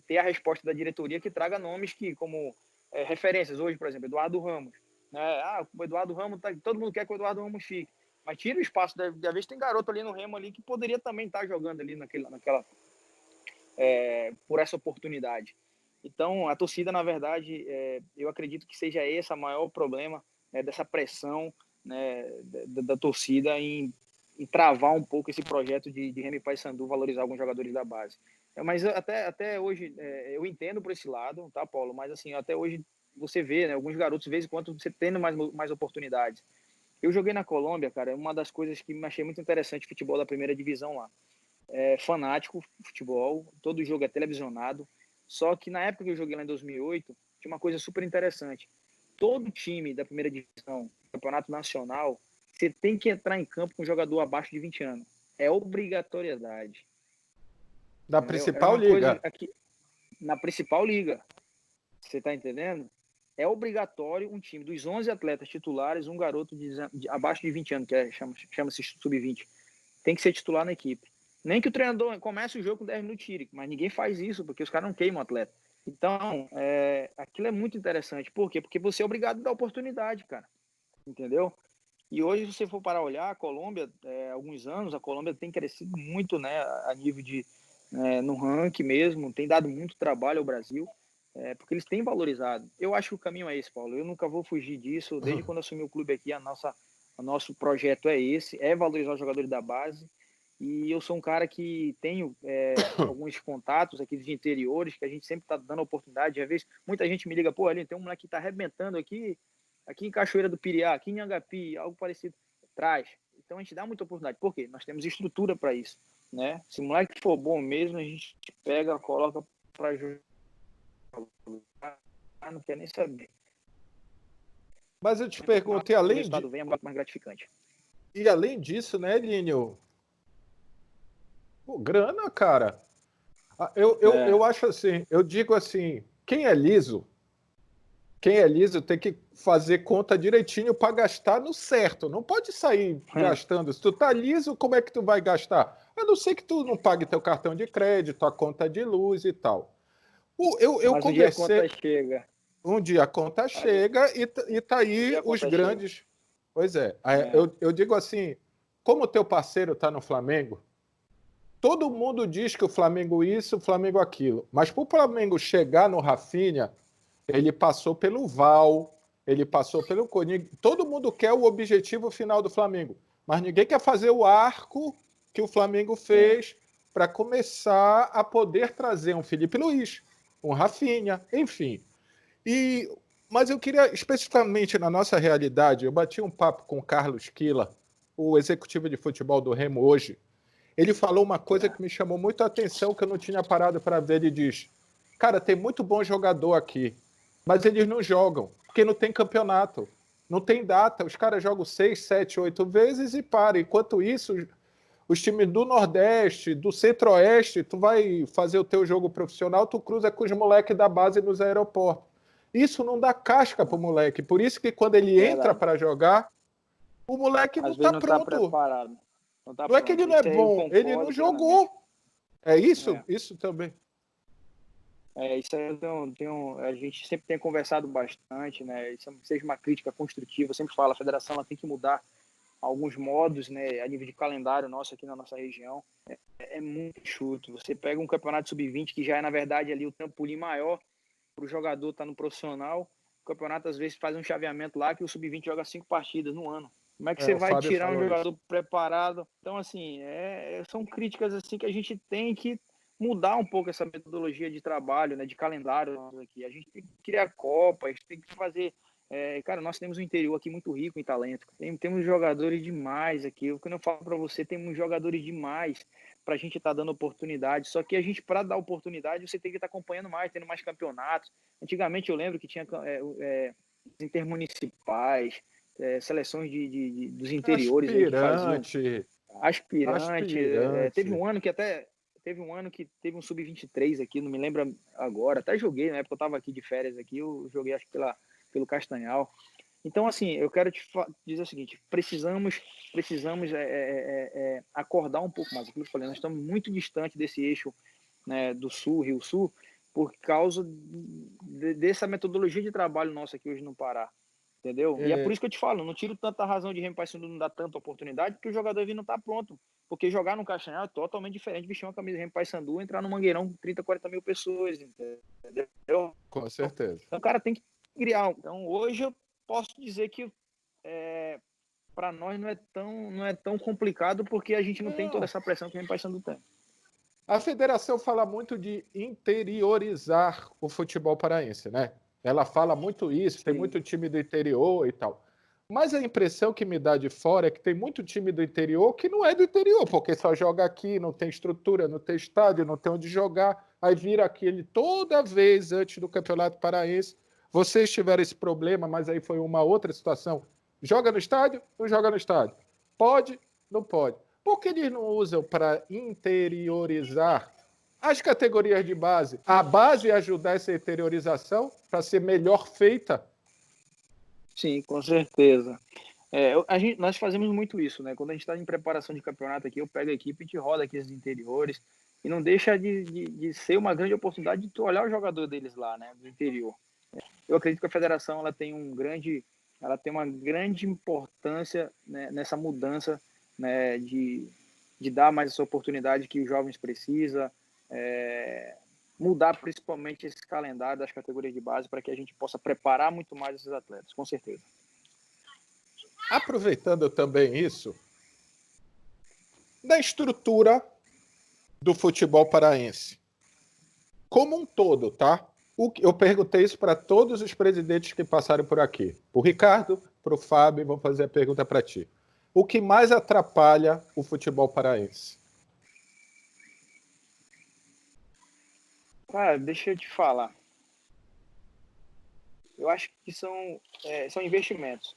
ter a resposta da diretoria que traga nomes que como referências hoje, por exemplo, Eduardo Ramos, né? O Eduardo Ramos todo mundo quer que o Eduardo Ramos fique, mas tira o espaço da vez tem garoto ali no Remo ali que poderia também estar jogando ali naquela por essa oportunidade. Então, a torcida, na verdade, eu acredito que seja esse o maior problema, né, dessa pressão, né, da torcida em travar um pouco esse projeto de Remy Paysandu valorizar alguns jogadores da base. Mas até hoje eu entendo por esse lado, tá, Paulo? Mas assim, até hoje você vê, né, alguns garotos, de vez em quando, você tendo mais oportunidades. Eu joguei na Colômbia, cara, é uma das coisas que me achei muito interessante, futebol da primeira divisão lá. Fanático futebol, todo jogo é televisionado. Só que na época que eu joguei lá em 2008, tinha uma coisa super interessante. Todo time da primeira divisão, campeonato nacional, você tem que entrar em campo com um jogador abaixo de 20 anos. É obrigatoriedade. Da Entendeu? É principal uma coisa liga. aqui na principal liga. Você está entendendo? É obrigatório um time dos 11 atletas titulares, um garoto de abaixo de 20 anos, que chama-se sub-20, tem que ser titular na equipe. Nem que o treinador comece o jogo com 10 minutos tire, mas ninguém faz isso, porque os caras não queimam o atleta. Então, aquilo é muito interessante. Por quê? Porque você é obrigado a dar oportunidade, cara. Entendeu? E hoje, se você for parar a olhar, a Colômbia, há alguns anos, a Colômbia tem crescido muito, né, a nível de, no ranking mesmo, tem dado muito trabalho ao Brasil, porque eles têm valorizado. Eu acho que o caminho é esse, Paulo. Eu nunca vou fugir disso. Desde quando eu assumi o clube aqui, o nosso projeto é esse, é valorizar os jogadores da base. E eu sou um cara que tenho alguns contatos aqui de interiores, que a gente sempre está dando oportunidade. Às vezes, muita gente me liga, pô, ali tem um moleque que está arrebentando aqui em Cachoeira do Piriá, aqui em Angapi, algo parecido, traz. Então a gente dá muita oportunidade. Por quê? Nós temos estrutura para isso, né? Se o moleque for bom mesmo, a gente pega, coloca para jogar, não quer nem saber. Mas eu te pergunto, e O além, resultado vem é muito mais gratificante. e além disso, né, Linho? Pô, grana, cara. Eu acho assim, eu digo assim, quem é liso tem que fazer conta direitinho para gastar no certo. Não pode sair gastando. Se tu tá liso, como é que tu vai gastar? A não ser que tu não pague teu cartão de crédito, a conta de luz e tal. Eu Mas um dia a conta conversei, chega. um dia a conta chega e tá Um dia aí a os conta chega. grandes. Pois é, É. eu digo assim, como o teu parceiro tá no Flamengo, todo mundo diz que o Flamengo isso, o Flamengo aquilo. Mas para o Flamengo chegar no Rafinha, ele passou pelo Val, ele passou pelo Corinthians. Todo mundo quer o objetivo final do Flamengo, mas ninguém quer fazer o arco que o Flamengo fez para começar a poder trazer um Felipe Luiz, um Rafinha, enfim. Mas eu queria, especificamente na nossa realidade, eu bati um papo com o Carlos Quila, o executivo de futebol do Remo hoje. Ele falou uma coisa que me chamou muito a atenção, que eu não tinha parado para ver. Ele diz: cara, tem muito bom jogador aqui, mas eles não jogam, porque não tem campeonato, não tem data. Os caras jogam 6, 7, 8 vezes e param. Enquanto isso, os times do Nordeste, do Centro-Oeste, tu vai fazer o teu jogo profissional, tu cruza com os moleques da base nos aeroportos. Isso não dá casca pro moleque. Por isso que quando ele entra para jogar, o moleque não Às vezes tá não está pronto. preparado. Não tá Não é que ele pronto. não é Isso aí eu bom, ele não concordo plenamente. jogou. É isso? É. Isso também. Isso aí a gente sempre tem conversado bastante, né? Isso seja uma crítica construtiva. Eu sempre falo, a federação ela tem que mudar alguns modos, né? A nível de calendário nosso aqui na nossa região. É muito chuto. Você pega um campeonato sub-20 que já é, na verdade, ali o trampolim maior para o jogador estar no profissional. O campeonato, às vezes, faz um chaveamento lá que o sub-20 joga 5 partidas no ano. Como é que você O vai Fábio tirar um falou isso. jogador preparado? Então, assim, são críticas assim que a gente tem que mudar um pouco essa metodologia de trabalho, né, de calendário aqui. A gente tem que criar Copa, a gente tem que fazer... cara, nós temos um interior aqui muito rico em talento. Temos jogadores demais aqui. O que eu falo para você, temos jogadores demais para a gente estar dando oportunidade. Só que a gente, para dar oportunidade, você tem que estar acompanhando mais, tendo mais campeonatos. Antigamente eu lembro que tinha intermunicipais, seleções dos interiores aí que faziam Aspirante. aspirante. Teve Aspirante. um ano que até teve um sub-23 aqui, não me lembro agora. Até joguei, na época eu estava aqui de férias aqui, eu joguei acho que pelo Castanhal. Então, assim, eu quero te dizer o seguinte: precisamos acordar um pouco mais. Aquilo que eu falei, nós estamos muito distante desse eixo, né, do Sul, Rio-Sul, por causa dessa metodologia de trabalho nossa aqui hoje no Pará. Entendeu? E é por isso que eu te falo, não tiro tanta razão de Remo Paysandu não dar tanta oportunidade, porque o jogador não está pronto. Porque jogar no Castanhal é totalmente diferente de vestir uma camisa de Remo Paysandu e entrar no Mangueirão com 30, 40 mil pessoas, entendeu? Com certeza. Então o cara tem que criar. Então hoje eu posso dizer que para nós não é tão complicado, porque a gente não tem toda essa pressão que o Remo Paysandu tem. A federação fala muito de interiorizar o futebol paraense, né? Ela fala muito isso, tem muito time do interior e tal. Mas a impressão que me dá de fora é que tem muito time do interior que não é do interior, porque só joga aqui, não tem estrutura, não tem estádio, não tem onde jogar. Aí vira aquele toda vez antes do Campeonato Paraense. Vocês tiveram esse problema, mas aí foi uma outra situação. Joga no estádio? Não joga no estádio. Pode? Não pode. Por que eles não usam para interiorizar as categorias de base? A base ajudar essa interiorização para ser melhor feita? Sim, com certeza. Nós fazemos muito isso, né? Quando a gente está em preparação de campeonato aqui, eu pego a equipe, a gente roda aqui os interiores, e não deixa de ser uma grande oportunidade de tu olhar o jogador deles lá, né? Do interior. Eu acredito que a federação ela tem uma grande importância, né, nessa mudança, né, de dar mais essa oportunidade que os jovens precisam, mudar principalmente esse calendário das categorias de base para que a gente possa preparar muito mais esses atletas, com certeza. Aproveitando também isso, da estrutura do futebol paraense, como um todo, tá? Eu perguntei isso para todos os presidentes que passaram por aqui. Para o Ricardo, para o Fábio, vou fazer a pergunta para ti. O que mais atrapalha o futebol paraense? Cara, deixa eu te falar. Eu acho que são investimentos.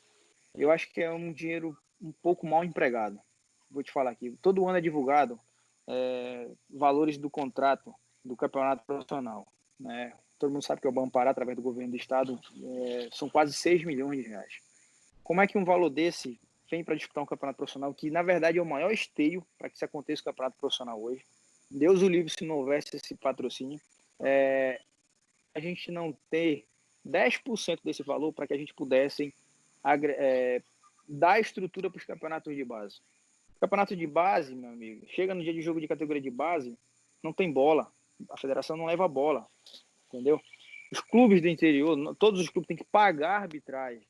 Eu acho que é um dinheiro um pouco mal empregado. Vou te falar aqui. Todo ano é divulgado valores do contrato do campeonato profissional, né? Todo mundo sabe que o Banco Pará, através do governo do estado, são quase 6 milhões de reais. Como é que um valor desse vem para disputar um campeonato profissional, que na verdade é o maior esteio para que se aconteça o campeonato profissional hoje? Deus o livre se não houvesse esse patrocínio. A gente não ter 10% desse valor para que a gente pudesse dar estrutura para os campeonatos de base. Campeonato de base, meu amigo, chega no dia de jogo de categoria de base, não tem bola. A federação não leva a bola, entendeu? Os clubes do interior, todos os clubes têm que pagar a arbitragem.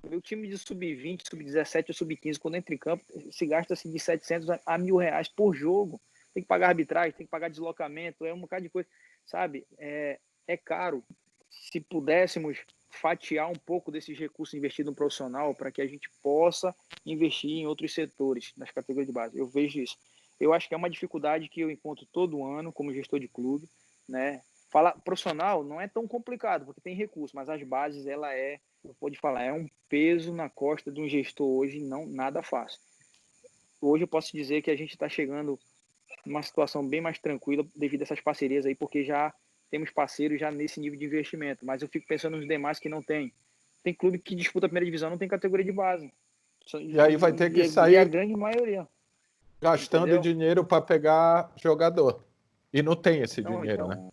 O time de sub-20, sub-17 ou sub-15, quando entra em campo, se gasta-se de 700 a R$1.000 por jogo. Tem que pagar arbitragem, tem que pagar deslocamento, um bocado de coisa. Sabe, é caro. Se pudéssemos fatiar um pouco desses recursos investidos no profissional para que a gente possa investir em outros setores, nas categorias de base. Eu vejo isso. Eu acho que é uma dificuldade que eu encontro todo ano como gestor de clube, né? Falar profissional não é tão complicado, porque tem recurso, mas as bases, pode falar, é um peso na costa de um gestor hoje, não nada fácil. Hoje eu posso dizer que a gente está chegando numa situação bem mais tranquila devido a essas parcerias aí, porque já temos parceiros já nesse nível de investimento, mas eu fico pensando nos demais que não tem. Tem clube que disputa a primeira divisão, não tem categoria de base. E aí vai ter que E a sair grande maioria. gastando Entendeu? dinheiro para pegar jogador. E não tem esse Então, dinheiro, né?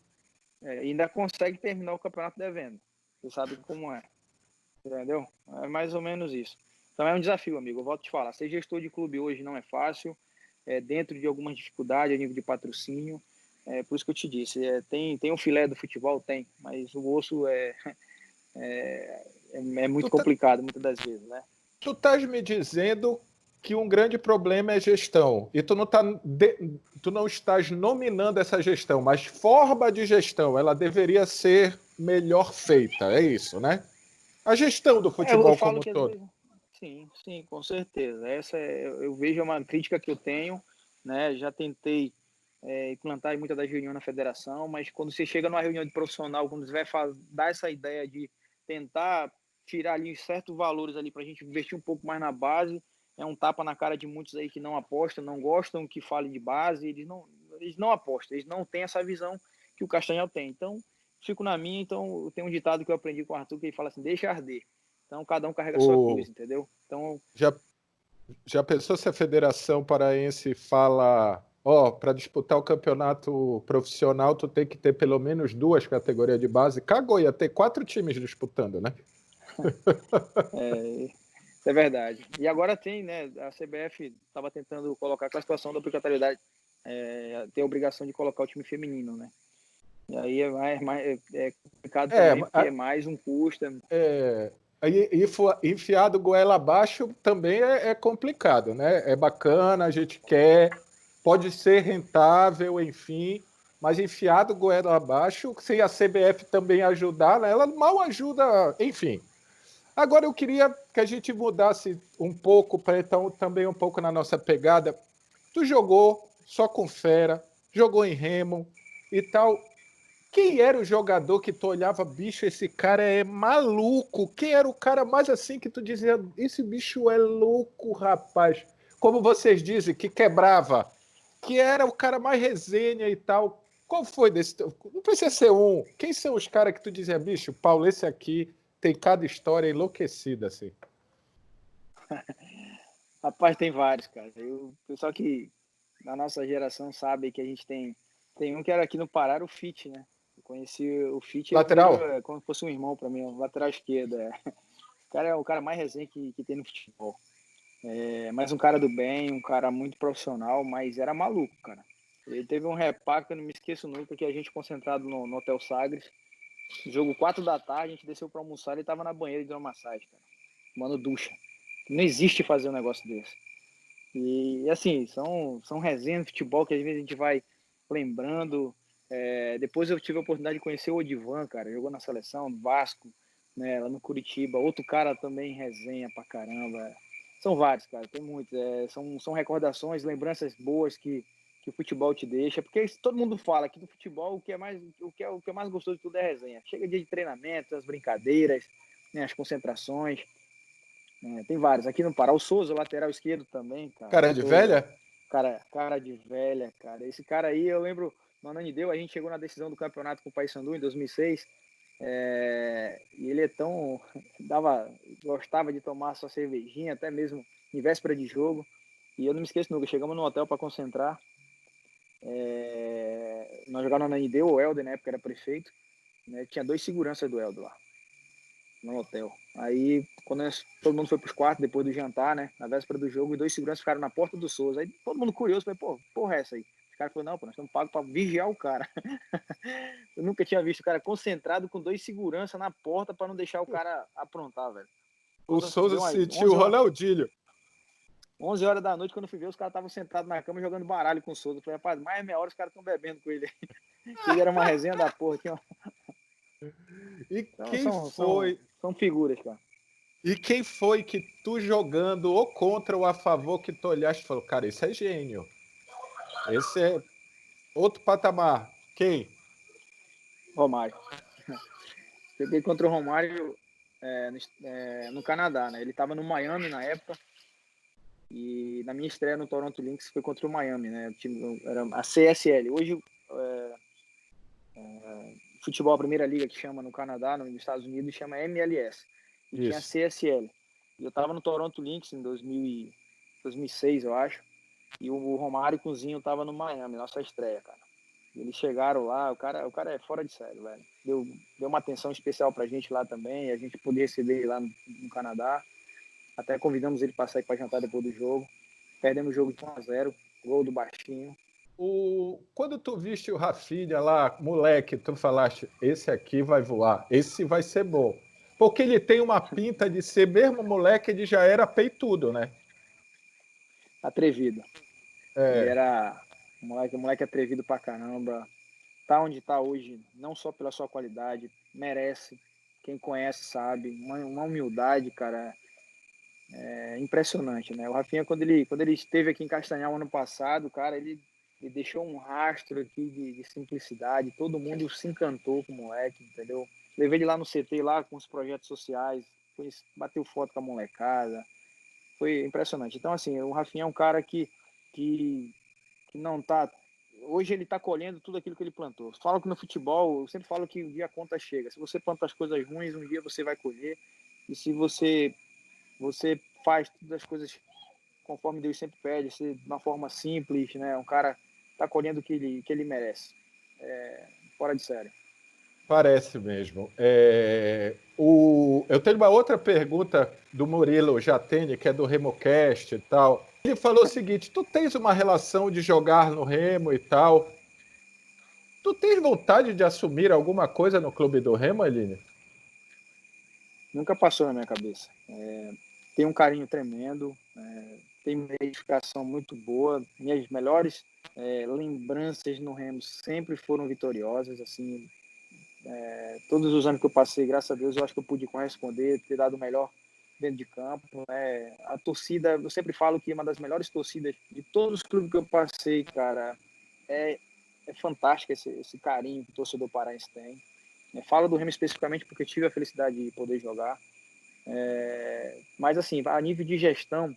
ainda consegue terminar o campeonato devendo. Você sabe como é. Entendeu? É mais ou menos isso. Então é um desafio, amigo. Eu volto a te falar. Ser gestor de clube hoje não é fácil. Dentro de algumas dificuldades a nível de patrocínio. Por isso que eu te disse. Tem um filé do futebol? Tem. Mas o osso é muito complicado muitas das vezes, né? Tu estás me dizendo que um grande problema é gestão. E tu não estás nominando essa gestão, mas forma de gestão, ela deveria ser melhor feita. É isso, né? A gestão do Eu futebol como falo um que às todo. vezes. Sim, com certeza. Eu vejo uma crítica que eu tenho, né? Já tentei implantar em muitas das reuniões na federação, mas quando você chega numa reunião de profissional, quando você vai dar essa ideia de tentar tirar ali certos valores ali para a gente investir um pouco mais na base, é um tapa na cara de muitos aí que não apostam, não gostam que fale de base, eles não apostam, eles não têm essa visão que o Castanhal tem. Então, fico na minha. Então, eu tenho um ditado que eu aprendi com o Arthur, que ele fala assim, deixa arder. Então, cada um carrega a sua O... cruz, entendeu? Então, Já, já pensou se a Federação Paraense fala, para disputar o campeonato profissional, tu tem que ter pelo menos 2 categorias de base? Cagou, ia ter 4 times disputando, né? isso é verdade. E agora tem, né? A CBF estava tentando colocar a situação da obrigatoriedade, ter a obrigação de colocar o time feminino, né? E aí é complicado É, também, porque é mais um custo. aí, enfiado goela abaixo também é complicado, né? É bacana, a gente quer, pode ser rentável, enfim, mas enfiado goela abaixo, sem a CBF também ajudar, né? Ela mal ajuda, enfim. Agora eu queria que a gente mudasse um pouco, para então também um pouco na nossa pegada. Tu jogou só com fera, jogou em Remo e tal. Quem era o jogador que tu olhava, bicho, esse cara é maluco? Quem era o cara mais assim que tu dizia, esse bicho é louco, rapaz? Como vocês dizem, que quebrava, que era o cara mais resenha e tal. Qual foi desse? Não precisa ser um. Quem são os caras que tu dizia, bicho, Paulo, esse aqui tem cada história enlouquecida, assim. Rapaz, tem vários, cara. O pessoal que na nossa geração sabe que a gente tem um que era aqui no Pará, era o Fit, né? Eu conheci o Fit, ele virou Lateral? como se fosse um irmão para mim, um lateral esquerdo. O cara é o cara mais resenha que tem no futebol. Mas um cara do bem, um cara muito profissional, mas era maluco, cara. Ele teve um reparo que eu não me esqueço nunca, que a gente concentrado no Hotel Sagres, jogo 4 da tarde, a gente desceu para almoçar, ele tava na banheira de uma massagem, cara, tomando ducha. Não existe fazer um negócio desse. E assim, são resenhas de futebol que às vezes a gente vai lembrando. Depois eu tive a oportunidade de conhecer o Odivan, cara, jogou na seleção, no Vasco, né, lá no Curitiba. Outro cara também resenha pra caramba. São vários, cara, tem muitos. São recordações, lembranças boas que o futebol te deixa. Porque todo mundo fala que no futebol o que é mais gostoso de tudo é resenha. Chega dia de treinamento, as brincadeiras, né, as concentrações. Tem vários. Aqui no Pará, o Souza, lateral esquerdo também, cara. Cara de Souza, velha? cara de velha, cara. Esse cara aí, eu lembro, no Ananideu, a gente chegou na decisão do campeonato com o Paysandu em 2006. E ele gostava de tomar sua cervejinha, até mesmo em véspera de jogo. E eu não me esqueço nunca, chegamos no hotel para concentrar. Nós jogávamos no Ananideu, o Helder, na época era prefeito. Né? Tinha 2 seguranças do Helder lá no hotel. Aí, quando todo mundo foi pros quartos, depois do jantar, né? Na véspera do jogo, e 2 seguranças ficaram na porta do Souza. Aí todo mundo curioso, falei, porra é essa aí? Os caras falaram, não, pô, nós estamos pagos pra vigiar o cara. Eu nunca tinha visto o cara concentrado com 2 seguranças na porta pra não deixar o cara aprontar, velho. O Souza Souza deu umas sentiu o Ronaldinho. 11 horas da noite, quando eu fui ver, os caras estavam sentados na cama jogando baralho com o Souza. Eu falei, rapaz, mais meia hora os caras estão bebendo com ele. Ele era uma resenha da porra. E Então, quem foi? são figuras, cara. E quem foi que tu jogando ou contra ou a favor que tu olhaste e falou, cara, esse é gênio. Esse é outro patamar. Quem? Romário. Joguei contra o Romário no Canadá, né? Ele estava no Miami na época. E na minha estreia no Toronto Lynx foi contra o Miami, né? O time, era a CSL. Hoje, futebol, a primeira liga que chama no Canadá, nos Estados Unidos, chama MLS. E tinha a Isso. CSL. E eu estava no Toronto Lynx em 2006, eu acho. E o Romário com o Zinho tava no Miami, nossa estreia, cara. Eles chegaram lá, o cara é fora de série, velho. Deu uma atenção especial pra gente lá também, a gente poder receber ele lá no Canadá. Até convidamos ele para sair para jantar depois do jogo. Perdemos o jogo de 1-0, gol do Baixinho. Quando tu viste o Rafinha lá, moleque, tu falaste, esse aqui vai voar, esse vai ser bom. Porque ele tem uma pinta de ser, mesmo moleque, ele já era peitudo, né? Atrevido. Ele É, era um moleque atrevido pra caramba. Tá onde tá hoje, não só pela sua qualidade, merece. Quem conhece sabe. Uma humildade, cara, impressionante, né? O Rafinha, quando ele esteve aqui em Castanhal ano passado, cara, ele deixou um rastro aqui de simplicidade. Todo mundo se encantou com o moleque, entendeu? Levei ele lá no CT, lá com os projetos sociais, bateu foto com a molecada. Foi impressionante. Então, assim, o Rafinha é um cara que não tá. Hoje ele está colhendo tudo aquilo que ele plantou. Falo que no futebol, eu sempre falo que um dia a conta chega. Se você planta as coisas ruins, um dia você vai colher. E se você faz todas as coisas conforme Deus sempre pede, de uma forma simples, né? Um cara está colhendo o que ele merece. Fora de série. parece mesmo. Eu tenho uma outra pergunta do Murilo Jatene, que é do RemoCast e tal. Ele falou o seguinte: tu tens uma relação de jogar no Remo e tal. Tu tens vontade de assumir alguma coisa no clube do Remo, Aline? Nunca passou na minha cabeça. Tem um carinho tremendo, tem uma identificação muito boa. Minhas melhores lembranças no Remo sempre foram vitoriosas. Assim, todos os anos que eu passei, graças a Deus, eu acho que eu pude corresponder, ter dado o melhor dentro de campo. A torcida, eu sempre falo que uma das melhores torcidas de todos os clubes que eu passei, cara, é fantástico esse carinho que o torcedor paraense tem. Falo do Remo especificamente porque tive a felicidade de poder jogar. Mas, assim, a nível de gestão,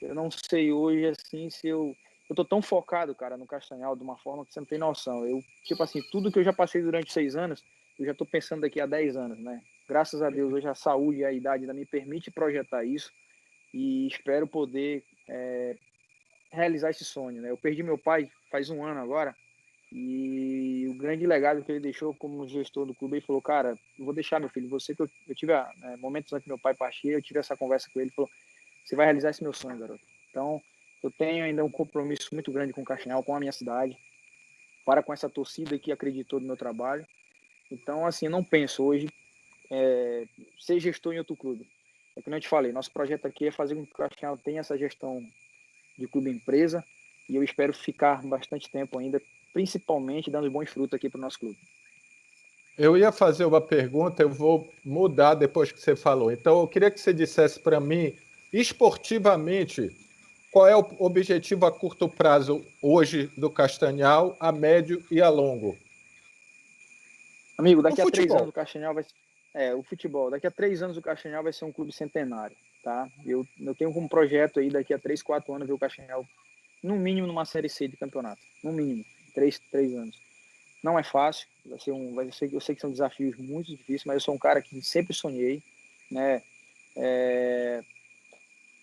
eu não sei hoje, assim, se eu tô tão focado, cara, no Castanhal de uma forma que você não tem noção. Tipo assim, tudo que eu já passei durante 6 anos, eu já tô pensando daqui a 10 anos, né? Graças a Deus, hoje a saúde e a idade ainda me permite projetar isso e espero poder realizar esse sonho, né? Eu perdi meu pai faz 1 ano agora e o grande legado que ele deixou como gestor do clube, ele falou, cara, eu vou deixar, meu filho, você que eu tive momentos antes que meu pai partir, eu tive essa conversa com ele, ele falou, você vai realizar esse meu sonho, garoto. Então, eu tenho ainda um compromisso muito grande com o Castanhal, com a minha cidade, com essa torcida que acreditou no meu trabalho. Então, assim, eu não penso hoje ser gestor em outro clube. É como eu te falei, nosso projeto aqui é fazer com que o Castanhal tenha essa gestão de clube-empresa e eu espero ficar bastante tempo ainda, principalmente dando bons frutos aqui para o nosso clube. Eu ia fazer uma pergunta, eu vou mudar depois que você falou. Então, eu queria que você dissesse para mim, esportivamente, qual é o objetivo a curto prazo hoje do Castanhal, a médio e a longo? Amigo, No daqui a 3 anos futebol. o Castanhal vai o futebol. Daqui a 3 anos o Castanhal vai ser um clube centenário, tá? Eu tenho como projeto aí daqui a 3, 4 anos ver o Castanhal no mínimo numa série C de campeonato, no mínimo 3 anos. Não é fácil, eu sei que são desafios muito difíceis, mas eu sou um cara que sempre sonhei, né?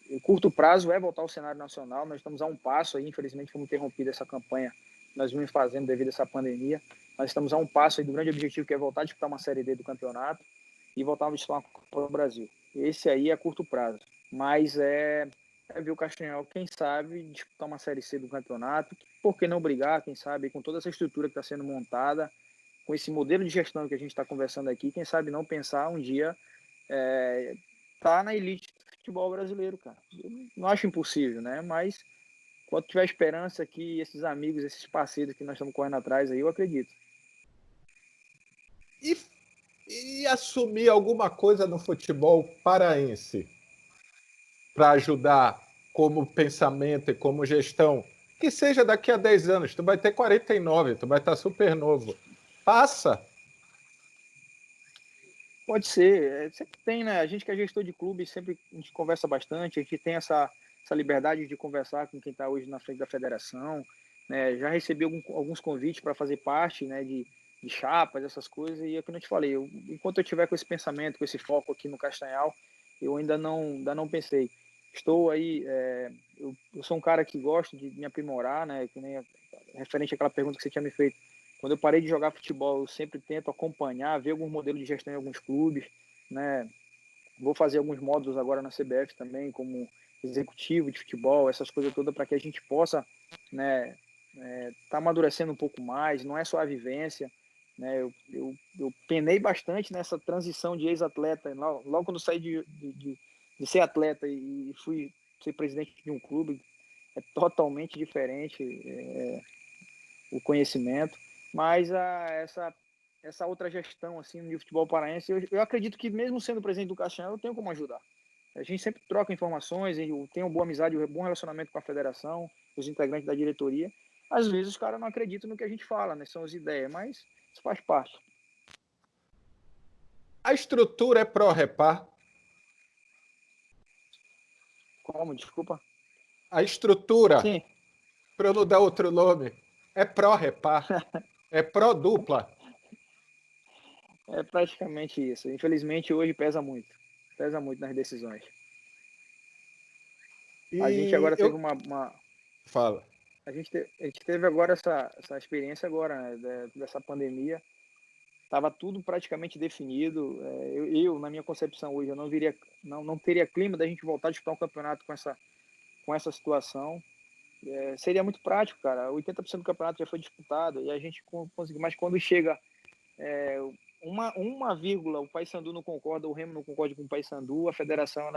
Em curto prazo é voltar ao cenário nacional. Nós estamos a um passo aí, infelizmente fomos interrompidos essa campanha, nós vimos fazendo devido a essa pandemia. Nós estamos a um passo aí do grande objetivo que é voltar a disputar uma Série D do campeonato e voltar a disputar uma Copa do Brasil. Esse aí é a curto prazo, mas ver o Castanhal, quem sabe, disputar uma Série C do campeonato, por que não brigar, quem sabe, com toda essa estrutura que está sendo montada, com esse modelo de gestão que a gente está conversando aqui, quem sabe não pensar um dia tá na elite do futebol brasileiro, cara. Eu não acho impossível, né? Mas quando tiver esperança que esses amigos, esses parceiros que nós estamos correndo atrás aí, eu acredito. E, e assumir alguma coisa no futebol paraense para ajudar como pensamento e como gestão, que seja daqui a 10 anos, tu vai ter 49, tu vai estar super novo. Passa. Pode ser, sempre tem, né? A gente que é gestor de clube, sempre a gente conversa bastante, a gente tem essa liberdade de conversar com quem está hoje na frente da federação, né? Já recebi alguns convites para fazer parte, né, de chapas, essas coisas, e é o que eu te falei, enquanto eu tiver com esse pensamento, com esse foco aqui no Castanhal, eu ainda não pensei. Estou aí, eu sou um cara que gosto de me aprimorar, né? Que nem referente àquela pergunta que você tinha me feito. Quando eu parei de jogar futebol, eu sempre tento acompanhar, ver alguns modelos de gestão em alguns clubes, né? Vou fazer alguns módulos agora na CBF também, como executivo de futebol, essas coisas todas, para que a gente possa, né, tá amadurecendo um pouco mais, não é só a vivência, né? Eu penei bastante nessa transição de ex-atleta, logo quando saí de ser atleta e fui ser presidente de um clube, é totalmente diferente o conhecimento, mas essa outra gestão assim de futebol paraense, eu acredito que mesmo sendo presidente do Caixão, eu tenho como ajudar. A gente sempre troca informações, eu tenho boa amizade, um bom relacionamento com a federação, os integrantes da diretoria. Às vezes os caras não acreditam no que a gente fala, né? São as ideias, mas isso faz parte. A estrutura é pró-repar? Como? Desculpa. A estrutura, Sim, para eu não dar outro nome, é pró-repar? É pró-dupla? é praticamente isso. Infelizmente hoje pesa muito nas decisões. A gente E agora teve eu. uma Fala. a gente teve agora essa experiência agora, né, dessa pandemia. Estava tudo praticamente definido. Na minha concepção hoje, eu não teria clima da gente voltar a disputar um campeonato com essa situação. Seria muito prático, cara. 80% do campeonato já foi disputado e a gente conseguiu. Mas quando chega uma vírgula, o Paysandu não concorda, o Remo não concorda com o Paysandu, a federação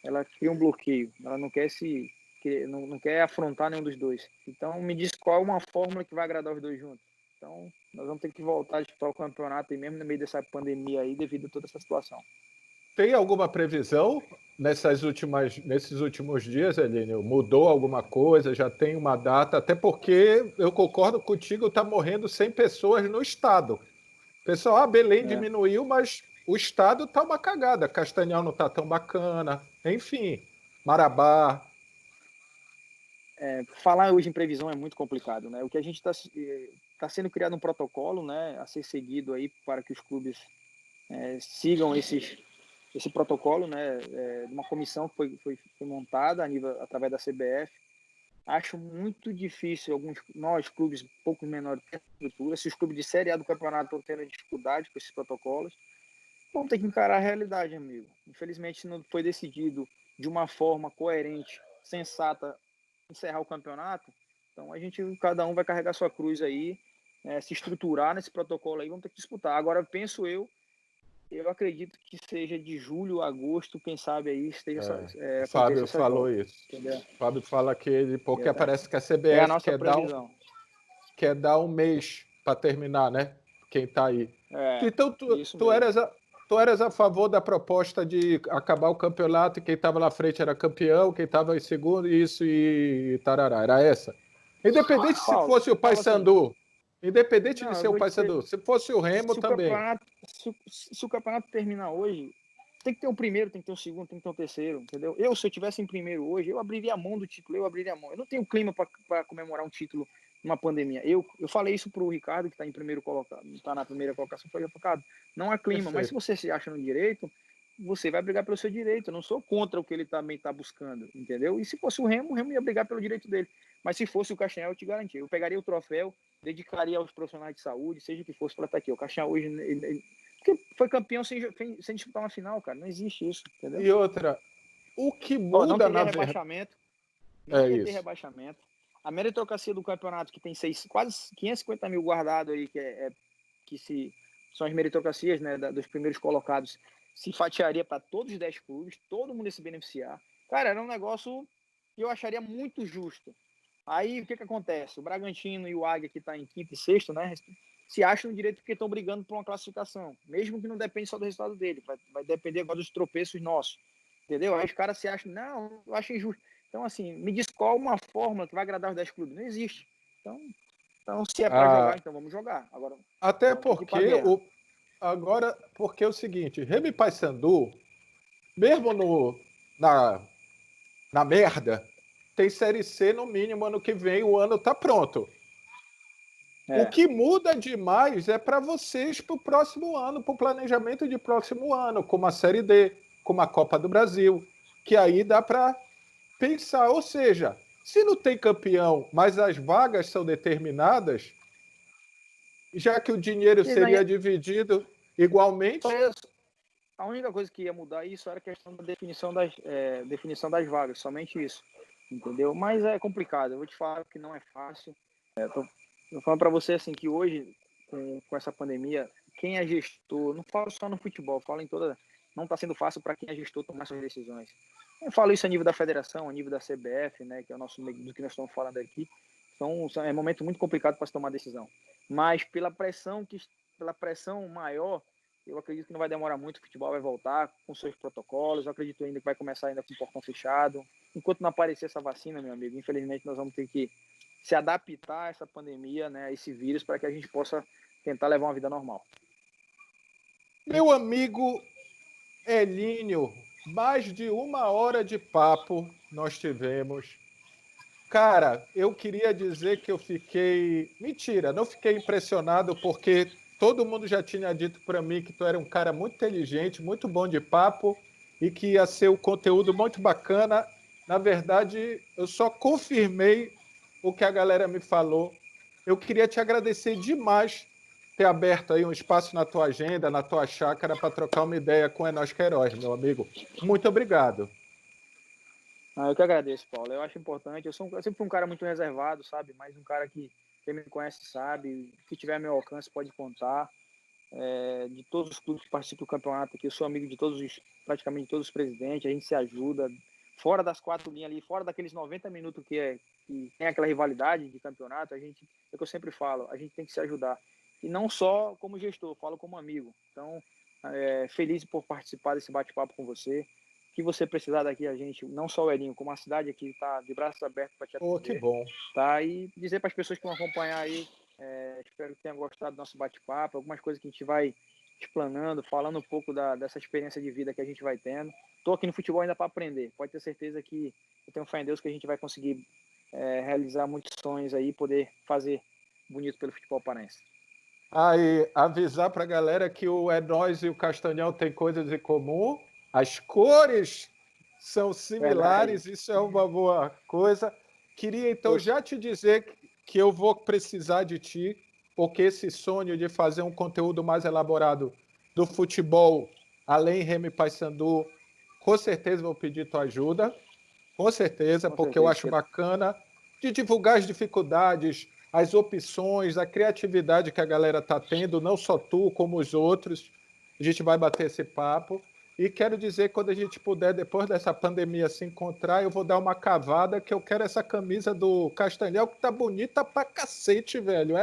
ela cria um bloqueio. Ela não quer afrontar nenhum dos dois. Então, me diz qual é uma fórmula que vai agradar os dois juntos. Então, nós vamos ter que voltar a disputar o campeonato, e mesmo no meio dessa pandemia aí, devido a toda essa situação. Tem alguma previsão nesses últimos dias, Eline? Mudou alguma coisa? Já tem uma data? Até porque eu concordo contigo, está morrendo 100 pessoas no estado. Pessoal, Belém É, diminuiu, mas o estado está uma cagada. Castanhal não está tão bacana. Enfim, Marabá. falar hoje em previsão é muito complicado, né? O que a gente tá sendo criado um protocolo, né, a ser seguido aí para que os clubes sigam esse protocolo, né, de uma comissão que foi montada através da CBF. Acho muito difícil nós, clubes um pouco menores, ter estrutura. Se os clubes de Série A do campeonato estão tendo dificuldade com esses protocolos, vão ter que encarar a realidade, amigo. Infelizmente, não foi decidido de uma forma coerente, sensata, encerrar o campeonato. Então, cada um vai carregar sua cruz aí, se estruturar nesse protocolo aí, vamos ter que disputar. Agora, penso eu acredito que seja de julho a agosto, quem sabe aí O aconteça Fábio essas falou voltas. isso. Entendeu? O Fábio fala que ele, porque É, parece que a é a CBF nossa previsão. quer dar um mês para terminar, né? Quem está aí. Então, Isso mesmo. tu eras a favor da proposta de acabar o campeonato e quem estava na frente era campeão, quem estava em segundo, isso e tarará. Era essa? Independente se Paulo, fosse o Paulo, assim, Paysandu. Independente de não, ser eu o vou dizer, Paysandu. Se fosse o Remo se o também. campeonato, se o campeonato terminar hoje, tem que ter o primeiro, tem que ter o segundo, tem que ter o terceiro, entendeu? Se eu tivesse em primeiro hoje, eu abriria a mão do título, eu abriria a mão. Eu não tenho clima para comemorar um título numa pandemia. Eu falei isso pro Ricardo, que está em primeiro colocado, está na primeira colocação, falei, Ricardo, não há clima, mas se Perfeito. você se acha no direito, você vai brigar pelo seu direito. Eu não sou contra o que ele também está buscando, entendeu? E se fosse o Remo ia brigar pelo direito dele. Mas se fosse o Castanhal, eu te garanti. Eu pegaria o troféu, dedicaria aos profissionais de saúde, seja o que fosse para estar aqui. O Castanhal hoje porque foi campeão sem disputar uma final, cara. Não existe isso, entendeu? E outra, o que Não muda teria na verdade. rebaixamento, não É ia ter isso. rebaixamento. A meritocracia do campeonato, que tem quase 550 mil guardados aí, são as meritocracias, né, dos primeiros colocados, se fatiaria para todos os 10 clubes, todo mundo ia se beneficiar. Cara, era um negócio que eu acharia muito justo. Aí o que acontece? O Bragantino e o Águia, que está em quinto e sexto, né, se acham no direito porque estão brigando por uma classificação, mesmo que não depende só do resultado dele, vai depender agora dos tropeços nossos, entendeu? Aí os caras se acham, não, eu acho injusto. Então, assim, me diz qual uma fórmula que vai agradar os 10 clubes? Não existe. Então se é para jogar, Ah, então vamos jogar. Agora, até vamos ter que ir para a porque guerra. agora, porque é o seguinte, Remo e Paysandu, mesmo na merda, tem Série C no mínimo ano que vem, o ano tá pronto. O É. que muda demais é para vocês para o próximo ano, para o planejamento de próximo ano, como a Série D, como a Copa do Brasil, que aí dá para pensar. Ou seja, se não tem campeão, mas as vagas são determinadas, já que o dinheiro E daí, seria dividido igualmente. a única coisa que ia mudar isso era a questão da definição das vagas, somente isso, entendeu? Mas é complicado, eu vou te falar que não é fácil. Tô falando para você assim que hoje, com essa pandemia, quem é gestor, não falo só no futebol, falo em toda, não está sendo fácil para quem é gestor tomar suas decisões. Eu falo isso a nível da federação, a nível da CBF, né, que é o nosso do que nós estamos falando aqui. É um momento muito complicado para se tomar decisão. Mas pela pressão maior, eu acredito que não vai demorar muito, o futebol vai voltar com seus protocolos. Eu acredito ainda que vai começar ainda com o portão fechado. Enquanto não aparecer essa vacina, meu amigo, infelizmente nós vamos ter que se adaptar a essa pandemia, né, a esse vírus, para que a gente possa tentar levar uma vida normal. Meu amigo Elínio, mais de 1 hora de papo nós tivemos. Cara, eu queria dizer que eu fiquei. Mentira, não fiquei impressionado, porque todo mundo já tinha dito para mim que tu era um cara muito inteligente, muito bom de papo e que ia ser um conteúdo muito bacana. Na verdade, eu só confirmei o que a galera me falou. Eu queria te agradecer demais ter aberto aí um espaço na tua agenda, na tua chácara, para trocar uma ideia com o Enos Queiroz, meu amigo. Muito obrigado. Eu que agradeço, Paulo. Eu acho importante. Eu sempre fui um cara muito reservado, sabe? Mas um cara que quem me conhece sabe. Que tiver a meu alcance pode contar. De todos os clubes que participam do campeonato aqui, eu sou amigo de praticamente todos os presidentes. A gente se ajuda. Fora das 4 linhas ali, fora daqueles 90 minutos que tem aquela rivalidade de campeonato, é o que eu sempre falo, a gente tem que se ajudar. E não só como gestor, falo como amigo. Então, feliz por participar desse bate-papo com você. Que você precisar daqui, a gente, não só o Elinho, como a cidade aqui, está de braços abertos para te Oh, que atender. bom. Tá? E dizer para as pessoas que vão acompanhar aí, espero que tenham gostado do nosso bate-papo, algumas coisas que a gente vai explanando, falando um pouco dessa experiência de vida que a gente vai tendo. Estou aqui no futebol ainda para aprender. Pode ter certeza que eu tenho fé em Deus que a gente vai conseguir realizar muitos sonhos aí, poder fazer bonito pelo futebol paraense. Aí, avisar para a galera que o É Nós e o Castanhal têm coisas em comum, as cores são Verdade. similares, isso é uma boa coisa. Queria então Eu, já te dizer que eu vou precisar de ti, porque esse sonho de fazer um conteúdo mais elaborado do futebol, além Remy Paysandu, com certeza vou pedir tua ajuda. Com certeza, com porque eu certeza. acho bacana de divulgar as dificuldades, as opções, a criatividade que a galera está tendo, não só tu, como os outros. A gente vai bater esse papo. E quero dizer que quando a gente puder, depois dessa pandemia, se encontrar, eu vou dar uma cavada, que eu quero essa camisa do Castanhal, que tá bonita pra cacete, velho.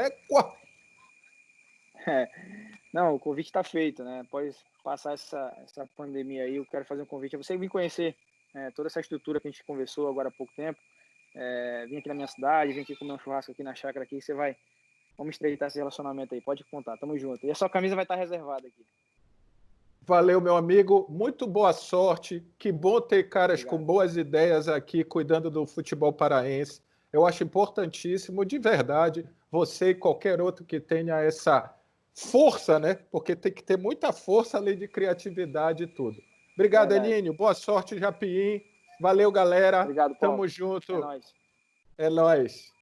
Não, o convite está feito, né? Após passar essa pandemia aí, eu quero fazer um convite a você vir conhecer toda essa estrutura que a gente conversou agora há pouco tempo. Vim aqui na minha cidade, vim aqui comer um churrasco aqui na chácara aqui, vamos estreitar esse relacionamento aí, pode contar, tamo junto. E a sua camisa vai estar reservada aqui. Valeu, meu amigo. Muito boa sorte. Que bom ter caras com Obrigado. boas ideias aqui cuidando do futebol paraense. Eu acho importantíssimo, de verdade, você e qualquer outro que tenha essa força, né? Porque tem que ter muita força além de criatividade e tudo. Obrigado, Verdade. Elinho. Boa sorte, Japim. Valeu, galera. Obrigado, Paulo. Tamo É junto. nóis. É nóis.